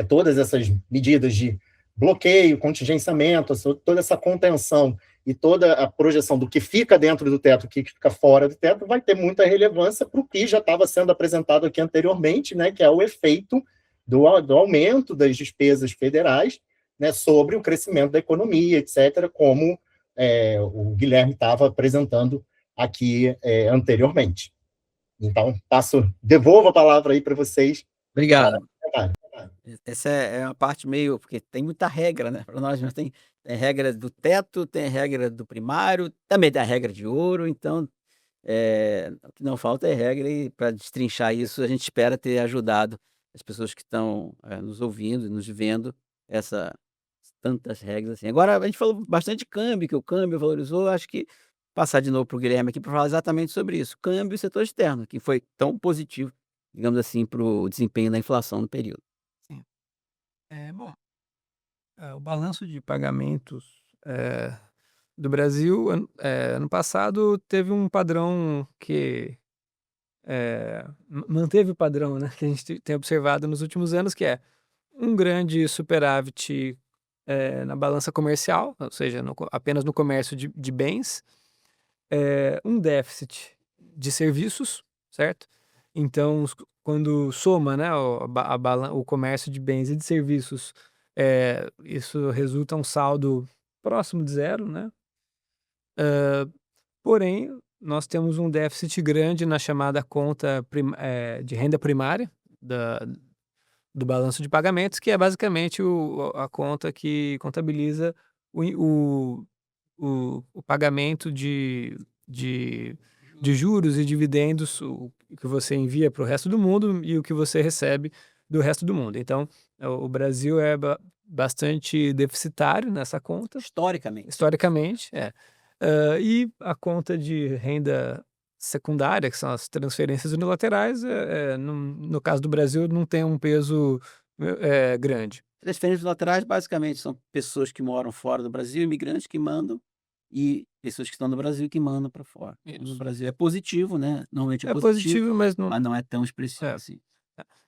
todas essas medidas de bloqueio, contingenciamento, toda essa contenção e toda a projeção do que fica dentro do teto e o que fica fora do teto vai ter muita relevância para o que já estava sendo apresentado aqui anteriormente, né, que é o efeito do aumento das despesas federais, né, sobre o crescimento da economia, etc., como o Guilherme estava apresentando aqui anteriormente. Então, devolvo a palavra aí para vocês. Obrigado. Essa é uma parte meio, porque tem muita regra, né? Para nós, mas tem regra do teto, tem regra do primário, também tem a regra de ouro, então o que não falta é regra, e para destrinchar isso, a gente espera ter ajudado as pessoas que estão nos ouvindo e nos vendo tantas regras assim. Agora, a gente falou bastante de câmbio, que o câmbio valorizou, acho que passar de novo para o Guilherme aqui para falar exatamente sobre isso. Câmbio e setor externo, que foi tão positivo, digamos assim, para o desempenho da inflação no período. Sim. Bom, o balanço de pagamentos do Brasil, ano passado, teve um padrão que manteve o padrão, né, que a gente tem observado nos últimos anos, que é um grande superávit na balança comercial, ou seja, apenas no comércio de bens, um déficit de serviços, certo? Então, quando soma, né, o comércio de bens e de serviços, isso resulta um saldo próximo de zero, né? Porém, nós temos um déficit grande na chamada conta de renda primária do balanço de pagamentos, que é basicamente a conta que contabiliza o pagamento de juros e dividendos, o que você envia para o resto do mundo e o que você recebe do resto do mundo. Então, o Brasil é bastante deficitário nessa conta. Historicamente, e a conta de renda secundária, que são as transferências unilaterais, no caso do Brasil, não tem um peso grande. Transferências unilaterais, basicamente, são pessoas que moram fora do Brasil, imigrantes que mandam e pessoas que estão no Brasil que mandam para fora. Então, no Isso. Brasil é positivo, né? Normalmente é É positivo, positivo, mas não. mas não é tão expressivo É. assim.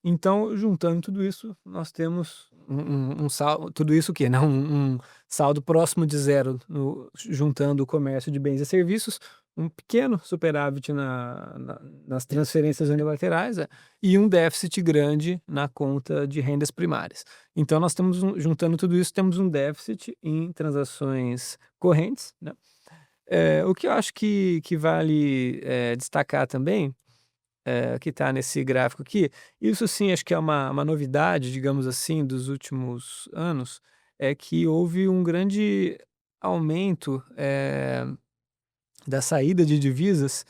Então, juntando tudo isso, nós temos um saldo, tudo isso o quê? Né? Um saldo próximo de zero, juntando o comércio de bens e serviços, um pequeno superávit nas transferências unilaterais, e um déficit grande na conta de rendas primárias. Então, nós temos, juntando tudo isso, temos um déficit em transações correntes, né? O que eu acho que vale destacar também, que está nesse gráfico aqui, isso sim acho que é uma novidade, digamos assim, dos últimos anos, é que houve um grande aumento da saída de divisas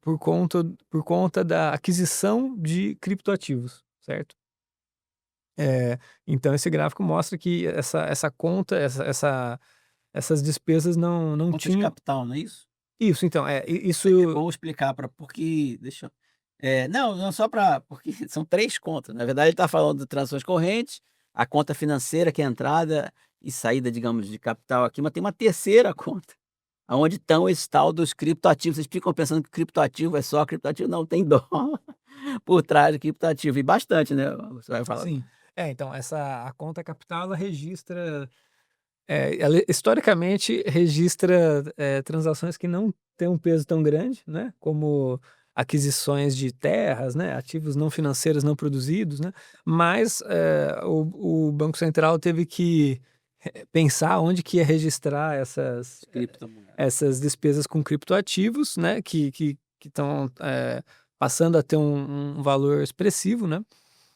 por conta da aquisição de criptoativos, certo? Então esse gráfico mostra que essa conta, essas despesas não Conta de tinham. capital, não é isso? Isso, então, isso. É bom explicar para porque deixa eu não só para porque são 3 contas, na verdade ele está falando de transações correntes, a conta financeira que é a entrada e saída, digamos, de capital aqui, mas tem uma terceira conta, aonde estão esse tal dos criptoativos. Vocês ficam pensando que criptoativo é só criptoativo, não, tem dólar por trás do criptoativo e bastante, né, você vai falar. Sim. Então, a conta capital, ela registra, ela historicamente registra, transações que não têm um peso tão grande, né, como aquisições de terras, né, ativos não financeiros não produzidos, né, mas, o Banco Central teve que pensar onde que ia registrar Criptomoeda. essas despesas com criptoativos, né, que estão passando a ter um valor expressivo, né.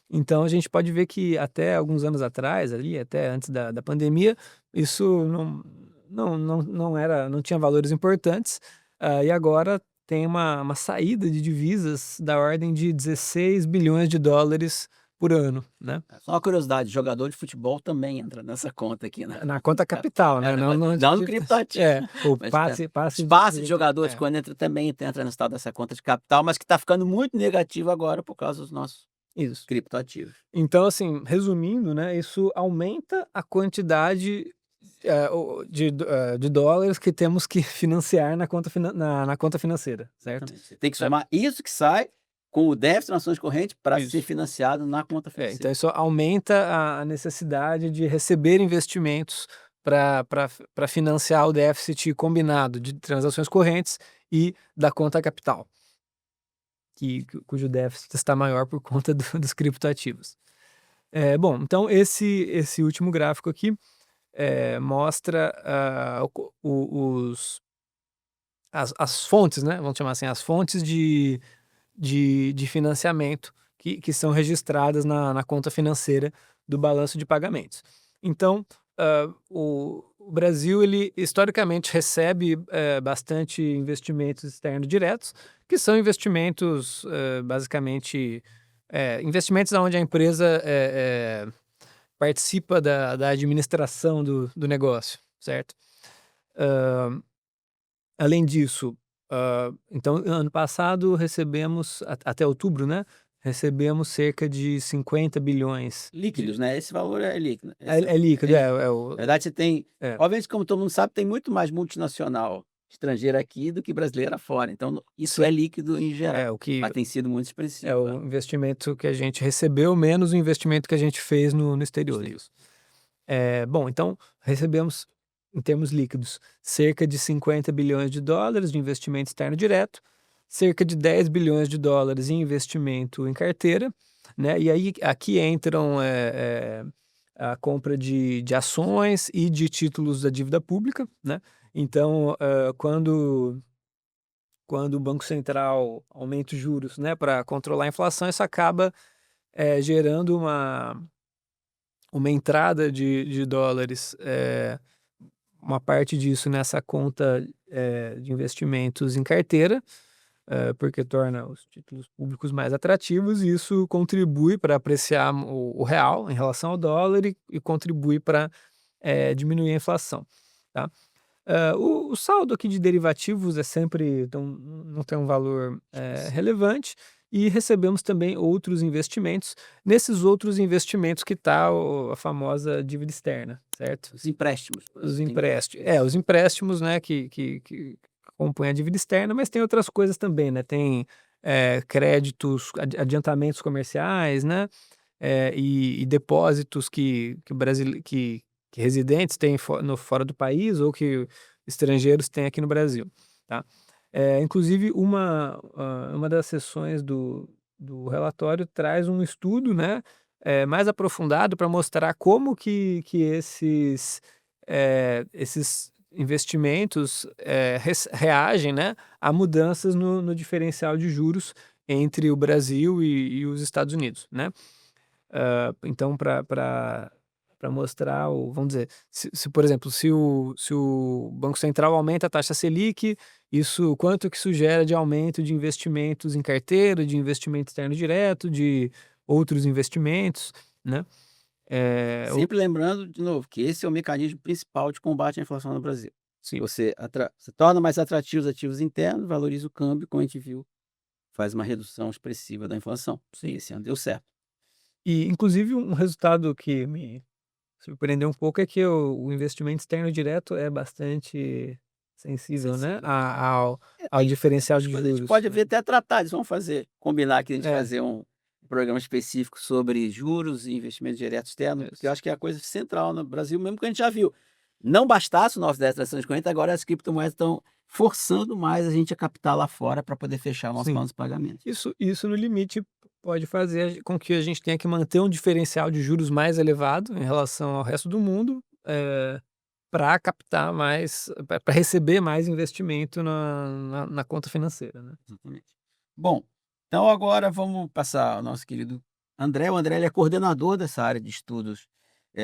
Então a gente pode ver que até alguns anos atrás, ali, até antes da pandemia, isso não tinha valores importantes, e agora tem uma saída de divisas da ordem de 16 bilhões de dólares por ano, né? Só uma curiosidade, jogador de futebol também entra nessa conta aqui, né. Na conta capital, né? Não, não, Não no criptoativo. o Mas passe espaço de jogadores é. quando entra também entra no tal dessa conta de capital, mas que está ficando muito negativo agora por causa dos nossos Isso. criptoativos. Então, assim, resumindo, né, isso aumenta a quantidade de dólares que temos que financiar na conta financeira, certo? Exatamente. Você tem que somar isso que sai com o déficit nas ações correntes para Isso. ser financiado na conta Então financeira. isso aumenta a necessidade de receber investimentos para financiar o déficit combinado de transações correntes e da conta capital, cujo déficit está maior por conta dos criptoativos. Bom, então esse último gráfico aqui mostra as fontes, né? Vamos chamar assim, as fontes de financiamento que são registradas na conta financeira do balanço de pagamentos. Então, o Brasil, ele historicamente recebe bastante investimentos externos diretos, que são investimentos, basicamente, investimentos onde a empresa participa da administração do negócio, certo? Além disso, então, ano passado recebemos, até outubro, né? Recebemos cerca de 50 bilhões. Líquidos, né? Esse valor é líquido. É líquido, Na verdade, você tem. É. Obviamente, como todo mundo sabe, tem muito mais multinacional estrangeira aqui do que brasileira fora. Então, isso é líquido em geral. o que Mas tem sido muito expressivo. é o investimento que a gente recebeu menos o investimento que a gente fez no exterior. Bom, então recebemos, em termos líquidos, cerca de 50 bilhões de dólares de investimento externo direto, cerca de 10 bilhões de dólares em investimento em carteira, né? E aí aqui entram a compra de ações e de títulos da dívida pública, né? Então, quando o Banco Central aumenta os juros, né, para controlar a inflação, isso acaba gerando uma entrada de dólares, uma parte disso nessa conta de investimentos em carteira, porque torna os títulos públicos mais atrativos, e isso contribui para apreciar o real em relação ao dólar e contribui para diminuir a inflação, tá? O saldo aqui de derivativos é sempre, não tem um valor relevante, e recebemos também outros investimentos. Nesses outros investimentos que está a famosa dívida externa, certo? Os empréstimos. Os empréstimos. Os empréstimos, né, que compõem a dívida externa, mas tem outras coisas também, né? Tem créditos, adiantamentos comerciais, né? E depósitos que residentes têm fora do país ou que estrangeiros têm aqui no Brasil, tá? Inclusive, uma das sessões do relatório traz um estudo, né, mais aprofundado para mostrar como que esses investimentos reagem, né, a mudanças no diferencial de juros entre o Brasil e os Estados Unidos, né? Então, para mostrar, vamos dizer, por exemplo, se o Banco Central aumenta a taxa Selic, quanto que isso gera de aumento de investimentos em carteira, de investimento externo direto, de outros investimentos, né? Sempre lembrando, de novo, que esse é o mecanismo principal de combate à inflação no Brasil. Sim. Você torna mais atrativos os ativos internos, valoriza o câmbio, como a gente viu, faz uma redução expressiva da inflação. Sim. Esse ano deu certo. E, inclusive, um resultado que me surpreendeu um pouco é que o investimento externo direto é bastante sensível, né, ao diferencial de A gente juros. pode ver até tratados, vamos combinar aqui a gente É. fazer um programa específico sobre juros e investimento direto externo, porque eu acho que é a coisa central no Brasil, mesmo que a gente já viu. Não bastasse o nosso 10 trações de corrente, agora as criptomoedas estão forçando mais a gente a captar lá fora para poder fechar o nosso Sim. plano de pagamento. Isso no limite pode fazer com que a gente tenha que manter um diferencial de juros mais elevado em relação ao resto do mundo, para captar mais, para receber mais investimento na conta financeira, né? Exatamente. Bom, então agora vamos passar ao nosso querido André. O André ele é coordenador dessa área de estudos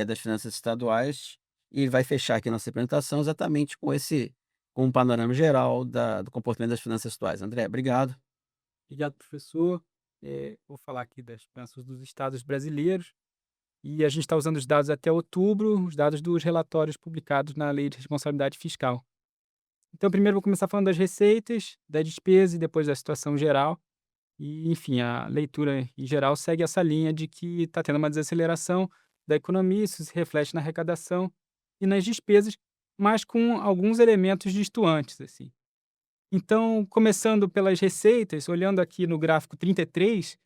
das finanças estaduais e ele vai fechar aqui a nossa apresentação exatamente com um panorama geral do comportamento das finanças atuais. André, obrigado. Obrigado, professor. Vou falar aqui das finanças dos estados brasileiros. E a gente está usando os dados até outubro, os dados dos relatórios publicados na Lei de Responsabilidade Fiscal. Então, primeiro vou começar falando das receitas, da despesa e depois da situação geral. E, enfim, a leitura em geral segue essa linha de que está tendo uma desaceleração da economia, isso se reflete na arrecadação e nas despesas, mas com alguns elementos distoantes, assim. Então, começando pelas receitas, olhando aqui no gráfico 33,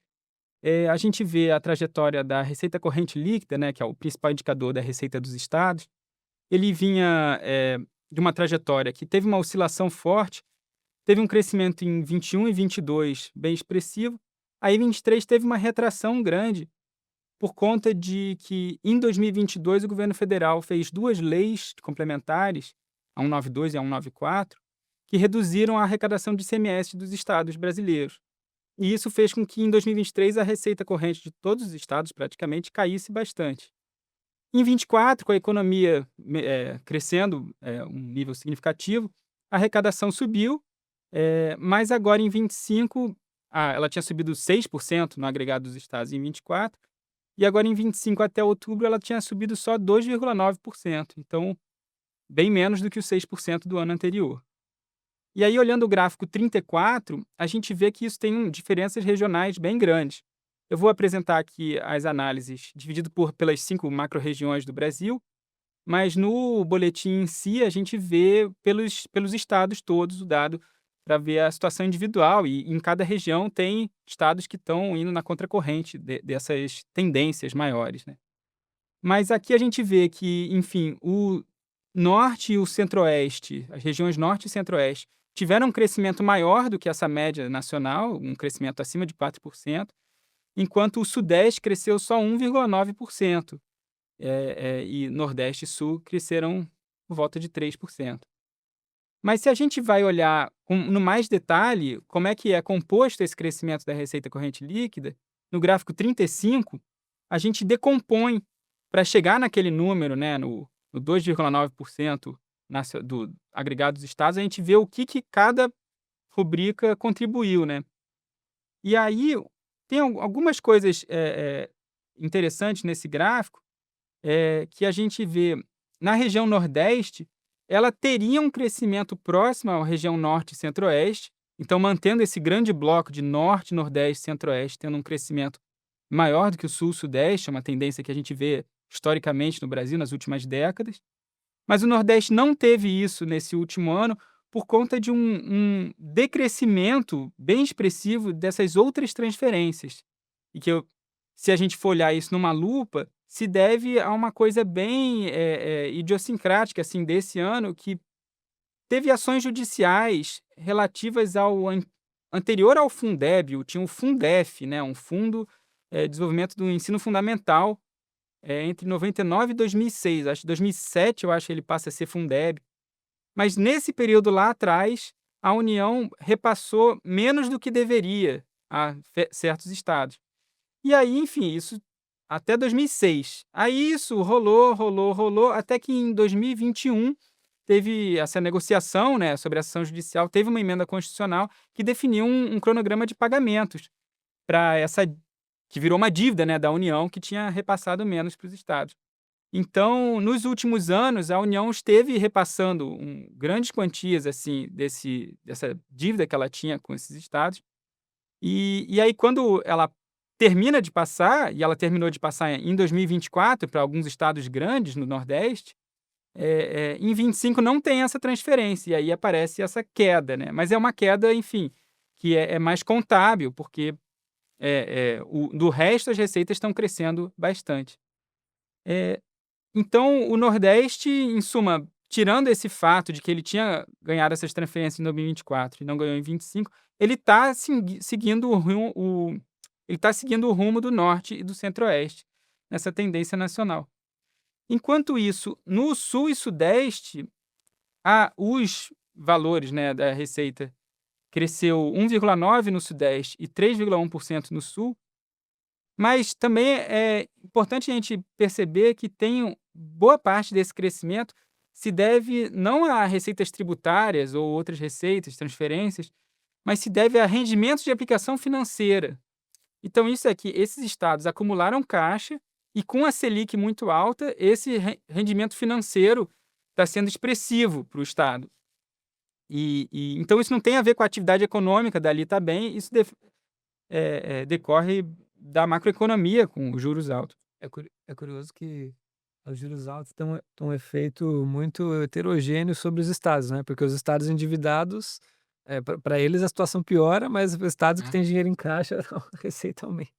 a gente vê a trajetória da receita corrente líquida, né, que é o principal indicador da receita dos estados. Ele vinha de uma trajetória que teve uma oscilação forte, teve um crescimento em 21 e 22 bem expressivo, aí 23 teve uma retração grande, por conta de que em 2022 o governo federal fez duas leis complementares, a 192 e a 194, que reduziram a arrecadação de ICMS dos estados brasileiros. E isso fez com que em 2023 a receita corrente de todos os estados praticamente caísse bastante. Em 24, com a economia crescendo um nível significativo, a arrecadação subiu, mas agora em 25 ela tinha subido 6% no agregado dos estados em 24, e agora em 25 até outubro ela tinha subido só 2,9%, então bem menos do que os 6% do ano anterior. E aí, olhando o gráfico 34, a gente vê que isso tem diferenças regionais bem grandes. Eu vou apresentar aqui as análises dividido pelas 5 macro-regiões do Brasil, mas no boletim em si a gente vê pelos estados todos o dado para ver a situação individual, e em cada região tem estados que estão indo na contracorrente dessas tendências maiores, né? Mas aqui a gente vê que, enfim, o norte e o centro-oeste, as regiões norte e centro-oeste, tiveram um crescimento maior do que essa média nacional, um crescimento acima de 4%, enquanto o sudeste cresceu só 1,9%, e nordeste e sul cresceram por volta de 3%. Mas se a gente vai olhar no mais detalhe como é que é composto esse crescimento da receita corrente líquida, no gráfico 35, a gente decompõe para chegar naquele número, né, no 2,9% do agregado dos estados, a gente vê o que cada rubrica contribuiu, né? E aí tem algumas coisas interessantes nesse gráfico, que a gente vê na região nordeste, ela teria um crescimento próximo à região norte e centro-oeste, Então, mantendo esse grande bloco de Norte, Nordeste, Centro-Oeste, tendo um crescimento maior do que o Sul, Sudeste, é uma tendência que a gente vê historicamente no Brasil nas últimas décadas. Mas o Nordeste não teve isso nesse último ano por conta de um decrescimento bem expressivo dessas outras transferências. E que se a gente for olhar isso numa lupa, se deve a uma coisa bem idiosincrática assim, desse ano, que teve ações judiciais relativas ao anterior ao Fundeb, tinha o Fundef, né, um Fundo de Desenvolvimento do Ensino Fundamental, entre 99 e 2006. Acho que 2007 eu acho que ele passa a ser Fundeb. Mas nesse período lá atrás, a União repassou menos do que deveria a certos estados. E aí, enfim, isso até 2006. Aí isso rolou, até que em 2021 teve essa negociação, né, sobre a ação judicial, teve uma emenda constitucional que definiu um cronograma de pagamentos para essa que virou uma dívida, né, da União, que tinha repassado menos para os estados. Então, nos últimos anos, a União esteve repassando grandes quantias assim dessa dívida que ela tinha com esses estados. E aí, quando ela termina de passar, e ela terminou de passar em 2024 para alguns estados grandes no Nordeste, em 25 não tem essa transferência, e aí aparece essa queda, né? Mas é uma queda, enfim, que é mais contábil, porque do resto as receitas estão crescendo bastante. Então, o Nordeste, em suma, tirando esse fato de que ele tinha ganhado essas transferências em 2024 e não ganhou em 25, ele está seguindo o rumo do Norte e do Centro-Oeste, nessa tendência nacional. Enquanto isso, no Sul e Sudeste, os valores, né, da receita cresceu 1,9% no Sudeste e 3,1% no Sul, mas também é importante a gente perceber que boa parte desse crescimento se deve não a receitas tributárias ou outras receitas, transferências, mas se deve a rendimentos de aplicação financeira. Então, isso é que esses estados acumularam caixa e, com a Selic muito alta, esse rendimento financeiro está sendo expressivo para o estado. Então, isso não tem a ver com a atividade econômica dali também, isso decorre da macroeconomia com os juros altos. É curioso que os juros altos têm um efeito muito heterogêneo sobre os estados, né? Porque os estados endividados, para eles a situação piora, mas os estados que têm dinheiro em caixa, a receita aumenta.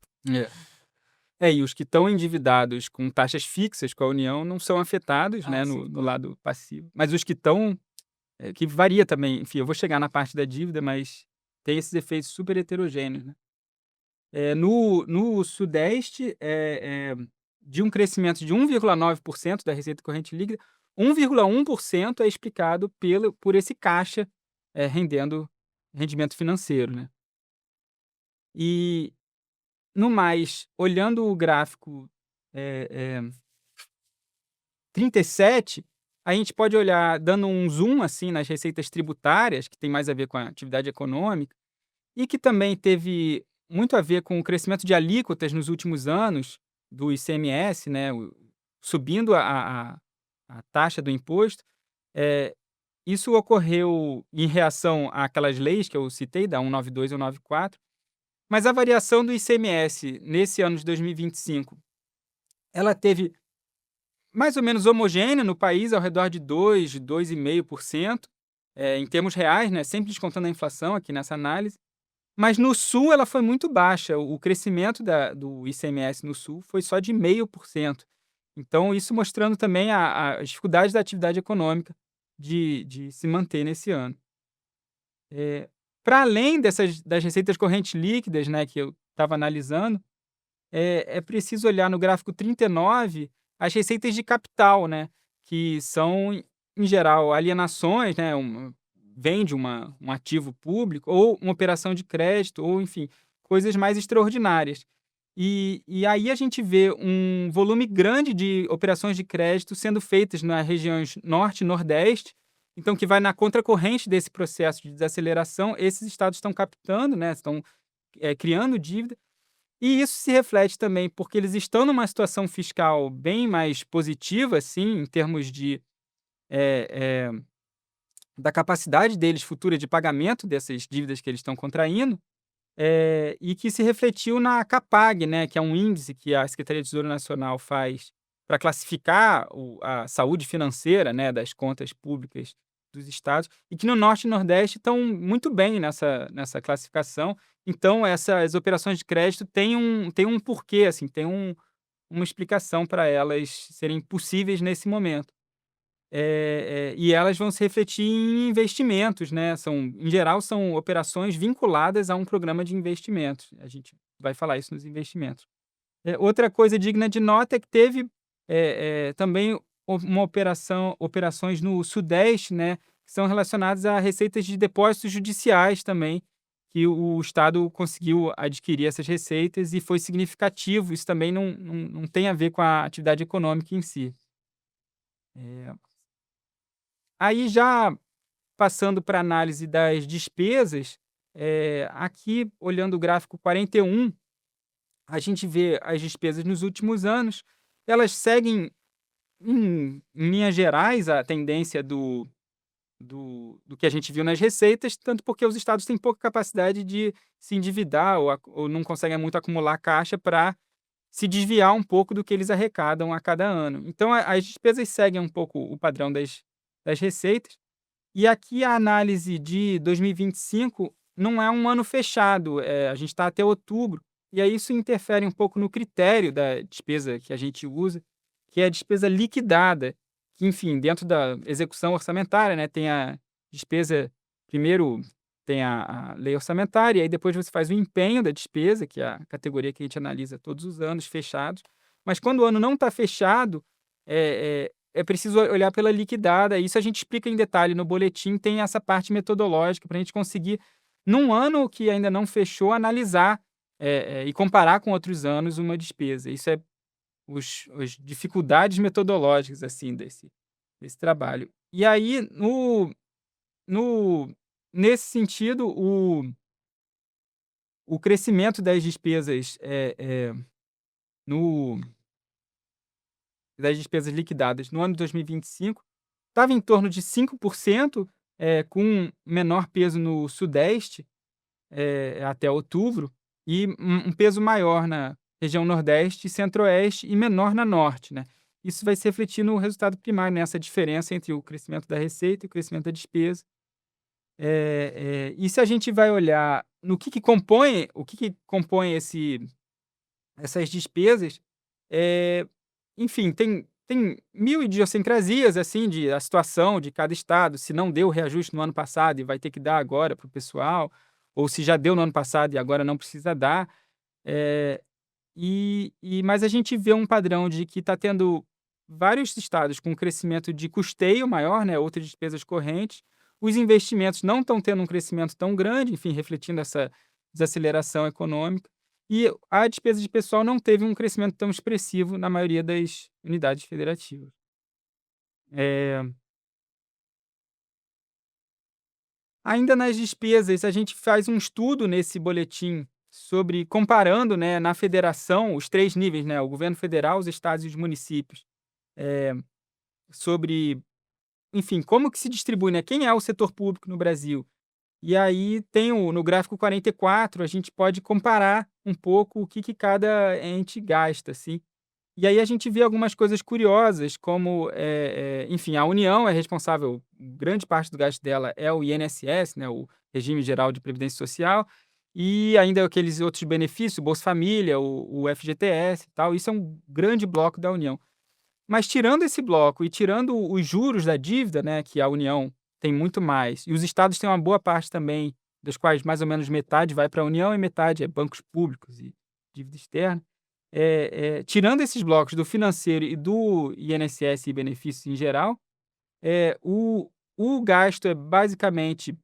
E os que estão endividados com taxas fixas com a União não são afetados, né, no lado passivo. Mas os que estão, que varia também, enfim, eu vou chegar na parte da dívida, mas tem esses efeitos super heterogêneos, né? No Sudeste, de um crescimento de 1,9% da receita corrente líquida, 1,1% é explicado por esse caixa rendendo rendimento financeiro, né? E, no mais, olhando o gráfico 37, a gente pode olhar, dando um zoom assim, nas receitas tributárias, que tem mais a ver com a atividade econômica, e que também teve muito a ver com o crescimento de alíquotas nos últimos anos do ICMS, né, subindo a taxa do imposto. Isso ocorreu em reação àquelas leis que eu citei, da 192 e 194, mas a variação do ICMS nesse ano de 2025, ela teve mais ou menos homogênea no país, ao redor de 2,5%, em termos reais, né, sempre descontando a inflação aqui nessa análise. Mas no Sul ela foi muito baixa, o crescimento do ICMS no Sul foi só de 0,5%. Então, isso mostrando também as dificuldades da atividade econômica de se manter nesse ano. Para além das receitas correntes líquidas, né, que eu estava analisando, é preciso olhar no gráfico 39 as receitas de capital, né, que são, em geral, alienações, né, vende um ativo público ou uma operação de crédito ou, enfim, coisas mais extraordinárias. E aí a gente vê um volume grande de operações de crédito sendo feitas nas regiões Norte e Nordeste, então que vai na contracorrente desse processo de desaceleração. Esses estados estão captando, né, estão criando dívida, e isso se reflete também porque eles estão numa situação fiscal bem mais positiva, assim, em termos de da capacidade deles futura de pagamento dessas dívidas que eles estão contraindo, e que se refletiu na CAPAG, né, que é um índice que a Secretaria do Tesouro Nacional faz para classificar a saúde financeira, né, das contas públicas dos estados, e que no Norte e Nordeste estão muito bem nessa classificação. Então, essas operações de crédito têm um porquê, assim, uma explicação para elas serem possíveis nesse momento. E elas vão se refletir em investimentos, né, em geral, são operações vinculadas a um programa de investimentos. A gente vai falar isso nos investimentos. Outra coisa digna de nota é que teve, também operações no Sudeste, né, que são relacionadas a receitas de depósitos judiciais também, que o Estado conseguiu adquirir essas receitas e foi significativo. Isso também não tem a ver com a atividade econômica em si. Eh, Aí já passando para análise das despesas, aqui olhando o gráfico 41, a gente vê as despesas nos últimos anos, elas seguem em linhas gerais a tendência do que a gente viu nas receitas, tanto porque os estados têm pouca capacidade de se endividar ou não conseguem muito acumular caixa para se desviar um pouco do que eles arrecadam a cada ano. Então as despesas seguem um pouco o padrão das receitas. E aqui a análise de 2025 não é um ano fechado, a gente está até outubro, e aí isso interfere um pouco no critério da despesa que a gente usa, que é a despesa liquidada, que, enfim, dentro da execução orçamentária, né, tem a despesa, primeiro tem a lei orçamentária, e aí depois você faz o empenho da despesa, que é a categoria que a gente analisa todos os anos, fechados. Mas quando o ano não está fechado, é preciso olhar pela liquidada. Isso a gente explica em detalhe no boletim, tem essa parte metodológica para a gente conseguir, num ano que ainda não fechou, analisar e comparar com outros anos uma despesa. Isso é as dificuldades metodológicas assim desse trabalho. E aí, no, nesse sentido, o crescimento das despesas no das despesas liquidadas no ano de 2025 estava em torno de 5%, com menor peso no Sudeste, até outubro, e um peso maior na região Nordeste e Centro-Oeste e menor na Norte, né. Isso vai se refletir no resultado primário, nessa diferença entre o crescimento da receita e o crescimento da despesa. E se a gente vai olhar no que compõe essas despesas, enfim, tem mil idiosincrasias, assim, a situação de cada estado, se não deu o reajuste no ano passado e vai ter que dar agora para o pessoal, ou se já deu no ano passado e agora não precisa dar. Eh, mas a gente vê um padrão de que está tendo vários estados com crescimento de custeio maior, né, outras despesas correntes. Os investimentos não estão tendo um crescimento tão grande, enfim, refletindo essa desaceleração econômica. E a despesa de pessoal não teve um crescimento tão expressivo na maioria das unidades federativas. Eh, Ainda nas despesas, a gente faz um estudo nesse boletim sobre comparando, né, na federação, os 3 níveis, né, o governo federal, os estados e os municípios, eh, sobre, enfim, como que se distribui, né, quem é o setor público no Brasil. E aí tem no gráfico 44, a gente pode comparar um pouco o que cada ente gasta, assim. E aí a gente vê algumas coisas curiosas, como, enfim, a União é responsável, grande parte do gasto dela é o INSS, né, o Regime Geral de Previdência Social, e ainda aqueles outros benefícios, Bolsa Família, o FGTS e tal, isso é um grande bloco da União. Mas tirando esse bloco e tirando os juros da dívida, né, que a União tem muito mais, e os estados têm uma boa parte também, dos quais mais ou menos metade vai para a União e metade é bancos públicos e dívida externa. Tirando esses blocos do financeiro e do INSS e benefícios em geral, o gasto é basicamente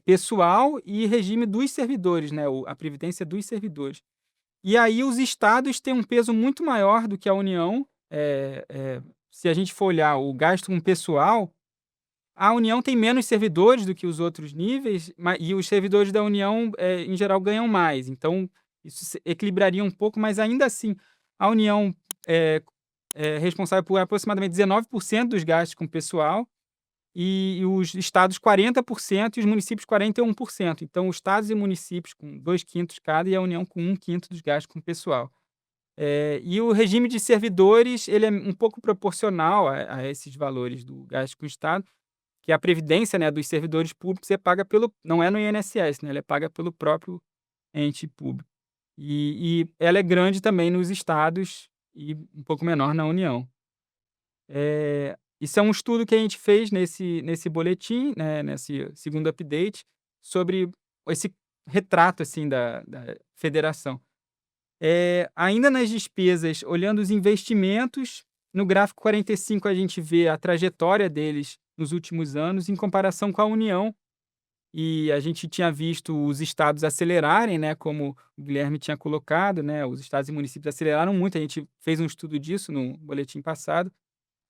pessoal e regime dos servidores, né, a previdência dos servidores. E aí os estados têm um peso muito maior do que a União. Se a gente for olhar o gasto com pessoal, a União tem menos servidores do que os outros níveis, e os servidores da União, em geral, ganham mais. Então, isso equilibraria um pouco, mas ainda assim, a União é responsável por aproximadamente 19% dos gastos com pessoal, e os estados 40% e os municípios 41%. Então, os estados e municípios com 2/5 cada e a União com 1/5 dos gastos com pessoal. E o regime de servidores, ele é um pouco proporcional a esses valores do gasto com o Estado, que a previdência, né, dos servidores públicos é paga não é no INSS, né, ela é paga pelo próprio ente público. E ela é grande também nos estados e um pouco menor na União. Isso é um estudo que a gente fez nesse boletim, né, nesse segundo update, sobre esse retrato assim da federação. Ainda nas despesas, olhando os investimentos, no gráfico 45 a gente vê a trajetória deles nos últimos anos em comparação com a União. E a gente tinha visto os estados acelerarem, né, como o Guilherme tinha colocado, né, os estados e municípios aceleraram muito, a gente fez um estudo disso no boletim passado.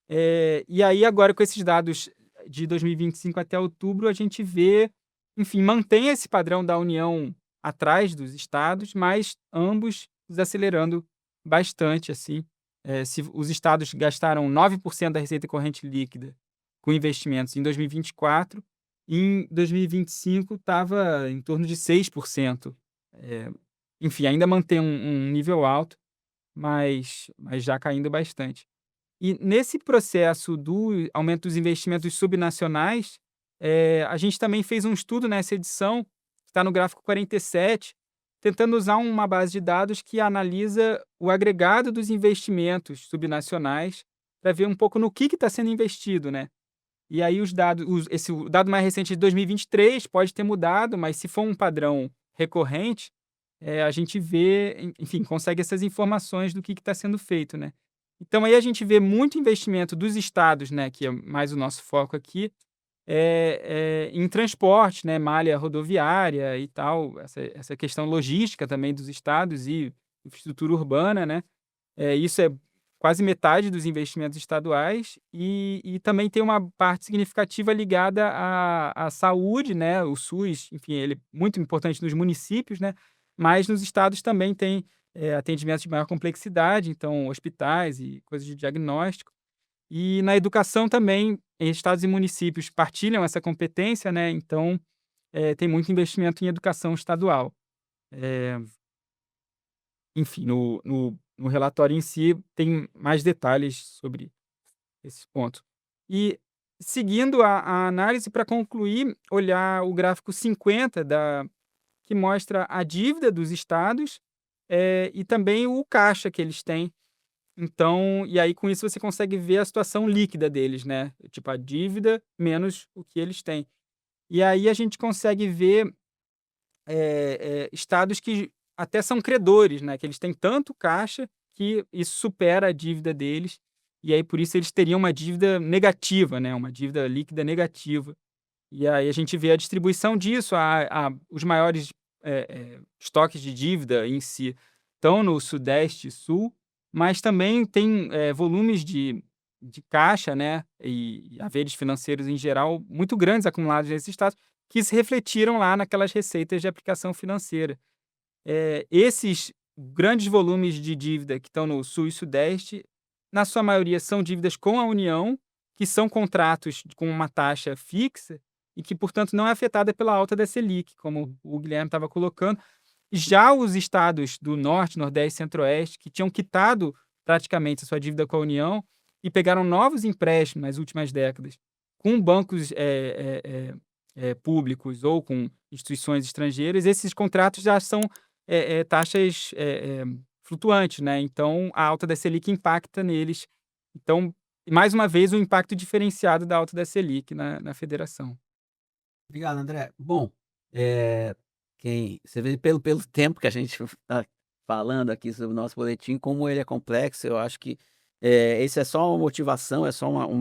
E aí agora com esses dados de 2025 até outubro, a gente vê, enfim, mantém esse padrão da União atrás dos estados, mas ambos desacelerando bastante, assim. Se os estados gastaram 9% da receita corrente líquida com investimentos em 2024, em 2025 estava em torno de 6%. Enfim, ainda mantém um nível alto, mas já caindo bastante. E nesse processo do aumento dos investimentos subnacionais, a gente também fez um estudo nessa edição, que está no gráfico 47, tentando usar uma base de dados que analisa o agregado dos investimentos subnacionais para ver um pouco no que está sendo investido, né? E aí o dado mais recente de 2023 pode ter mudado, mas se for um padrão recorrente, a gente vê, enfim, consegue essas informações do que está sendo feito, né? Então aí a gente vê muito investimento dos estados, né, que é mais o nosso foco aqui, em transporte, né, malha rodoviária e tal, essa questão logística também dos estados e infraestrutura urbana, né? Isso é quase metade dos investimentos estaduais e também tem uma parte significativa ligada à saúde, né? O SUS, enfim, ele é muito importante nos municípios, né? Mas nos estados também tem atendimentos de maior complexidade, então hospitais e coisas de diagnóstico. E na educação também, estados e municípios partilham essa competência, né? Então, tem muito investimento em educação estadual. Eh, Enfim, no relatório em si tem mais detalhes sobre esse ponto. E seguindo a análise, para concluir, olhar o gráfico 50 que mostra a dívida dos estados, e também o caixa que eles têm. Então, e aí com isso você consegue ver a situação líquida deles, né? Tipo, a dívida menos o que eles têm. E aí a gente consegue ver estados que até são credores, né? Que eles têm tanto caixa que isso supera a dívida deles. E aí por isso eles teriam uma dívida negativa, né? Uma dívida líquida negativa. E aí a gente vê a distribuição disso, os maiores estoques de dívida em si estão no Sudeste e Sul, mas também tem volumes de caixa, né, e haveres financeiros em geral muito grandes acumulados nesses estados, que se refletiram lá naquelas receitas de aplicação financeira. Esses grandes volumes de dívida que estão no Sul e Sudeste, na sua maioria são dívidas com a União, que são contratos com uma taxa fixa, e que, portanto, não é afetada pela alta da Selic, como o Guilherme estava colocando. Já os estados do Norte, Nordeste e Centro-Oeste, que tinham quitado praticamente a sua dívida com a União e pegaram novos empréstimos nas últimas décadas com bancos públicos ou com instituições estrangeiras, esses contratos já são taxas flutuantes, né? Então, a alta da Selic impacta neles. Então, mais uma vez, o impacto diferenciado da alta da Selic na federação. Obrigado, André. Bom, você vê pelo tempo que a gente está falando aqui sobre o nosso boletim, como ele é complexo. Eu acho que isso é só uma motivação, é só um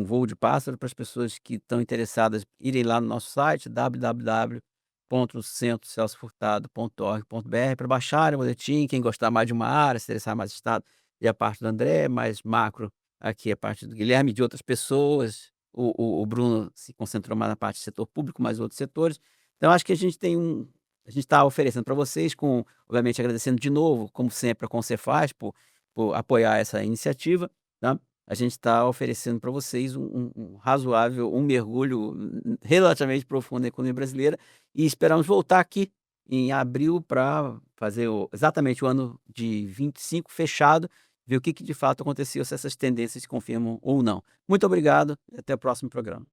voo de pássaro para as pessoas que estão interessadas irem lá no nosso site, www.centrocelso.org.br, para baixarem o boletim. Quem gostar mais de uma área, se interessar mais estado, e a parte do André, mais macro, aqui a parte do Guilherme e de outras pessoas. O Bruno se concentrou mais na parte do setor público, mas outros setores. Então, acho que a gente está oferecendo para vocês, obviamente agradecendo de novo, como sempre, a Concefaz por apoiar essa iniciativa, tá? a gente está oferecendo para vocês um razoável, um mergulho relativamente profundo na economia brasileira e esperamos voltar aqui em abril para fazer exatamente o ano de 25 fechado, ver o que de fato aconteceu, se essas tendências se confirmam ou não. Muito obrigado e até o próximo programa.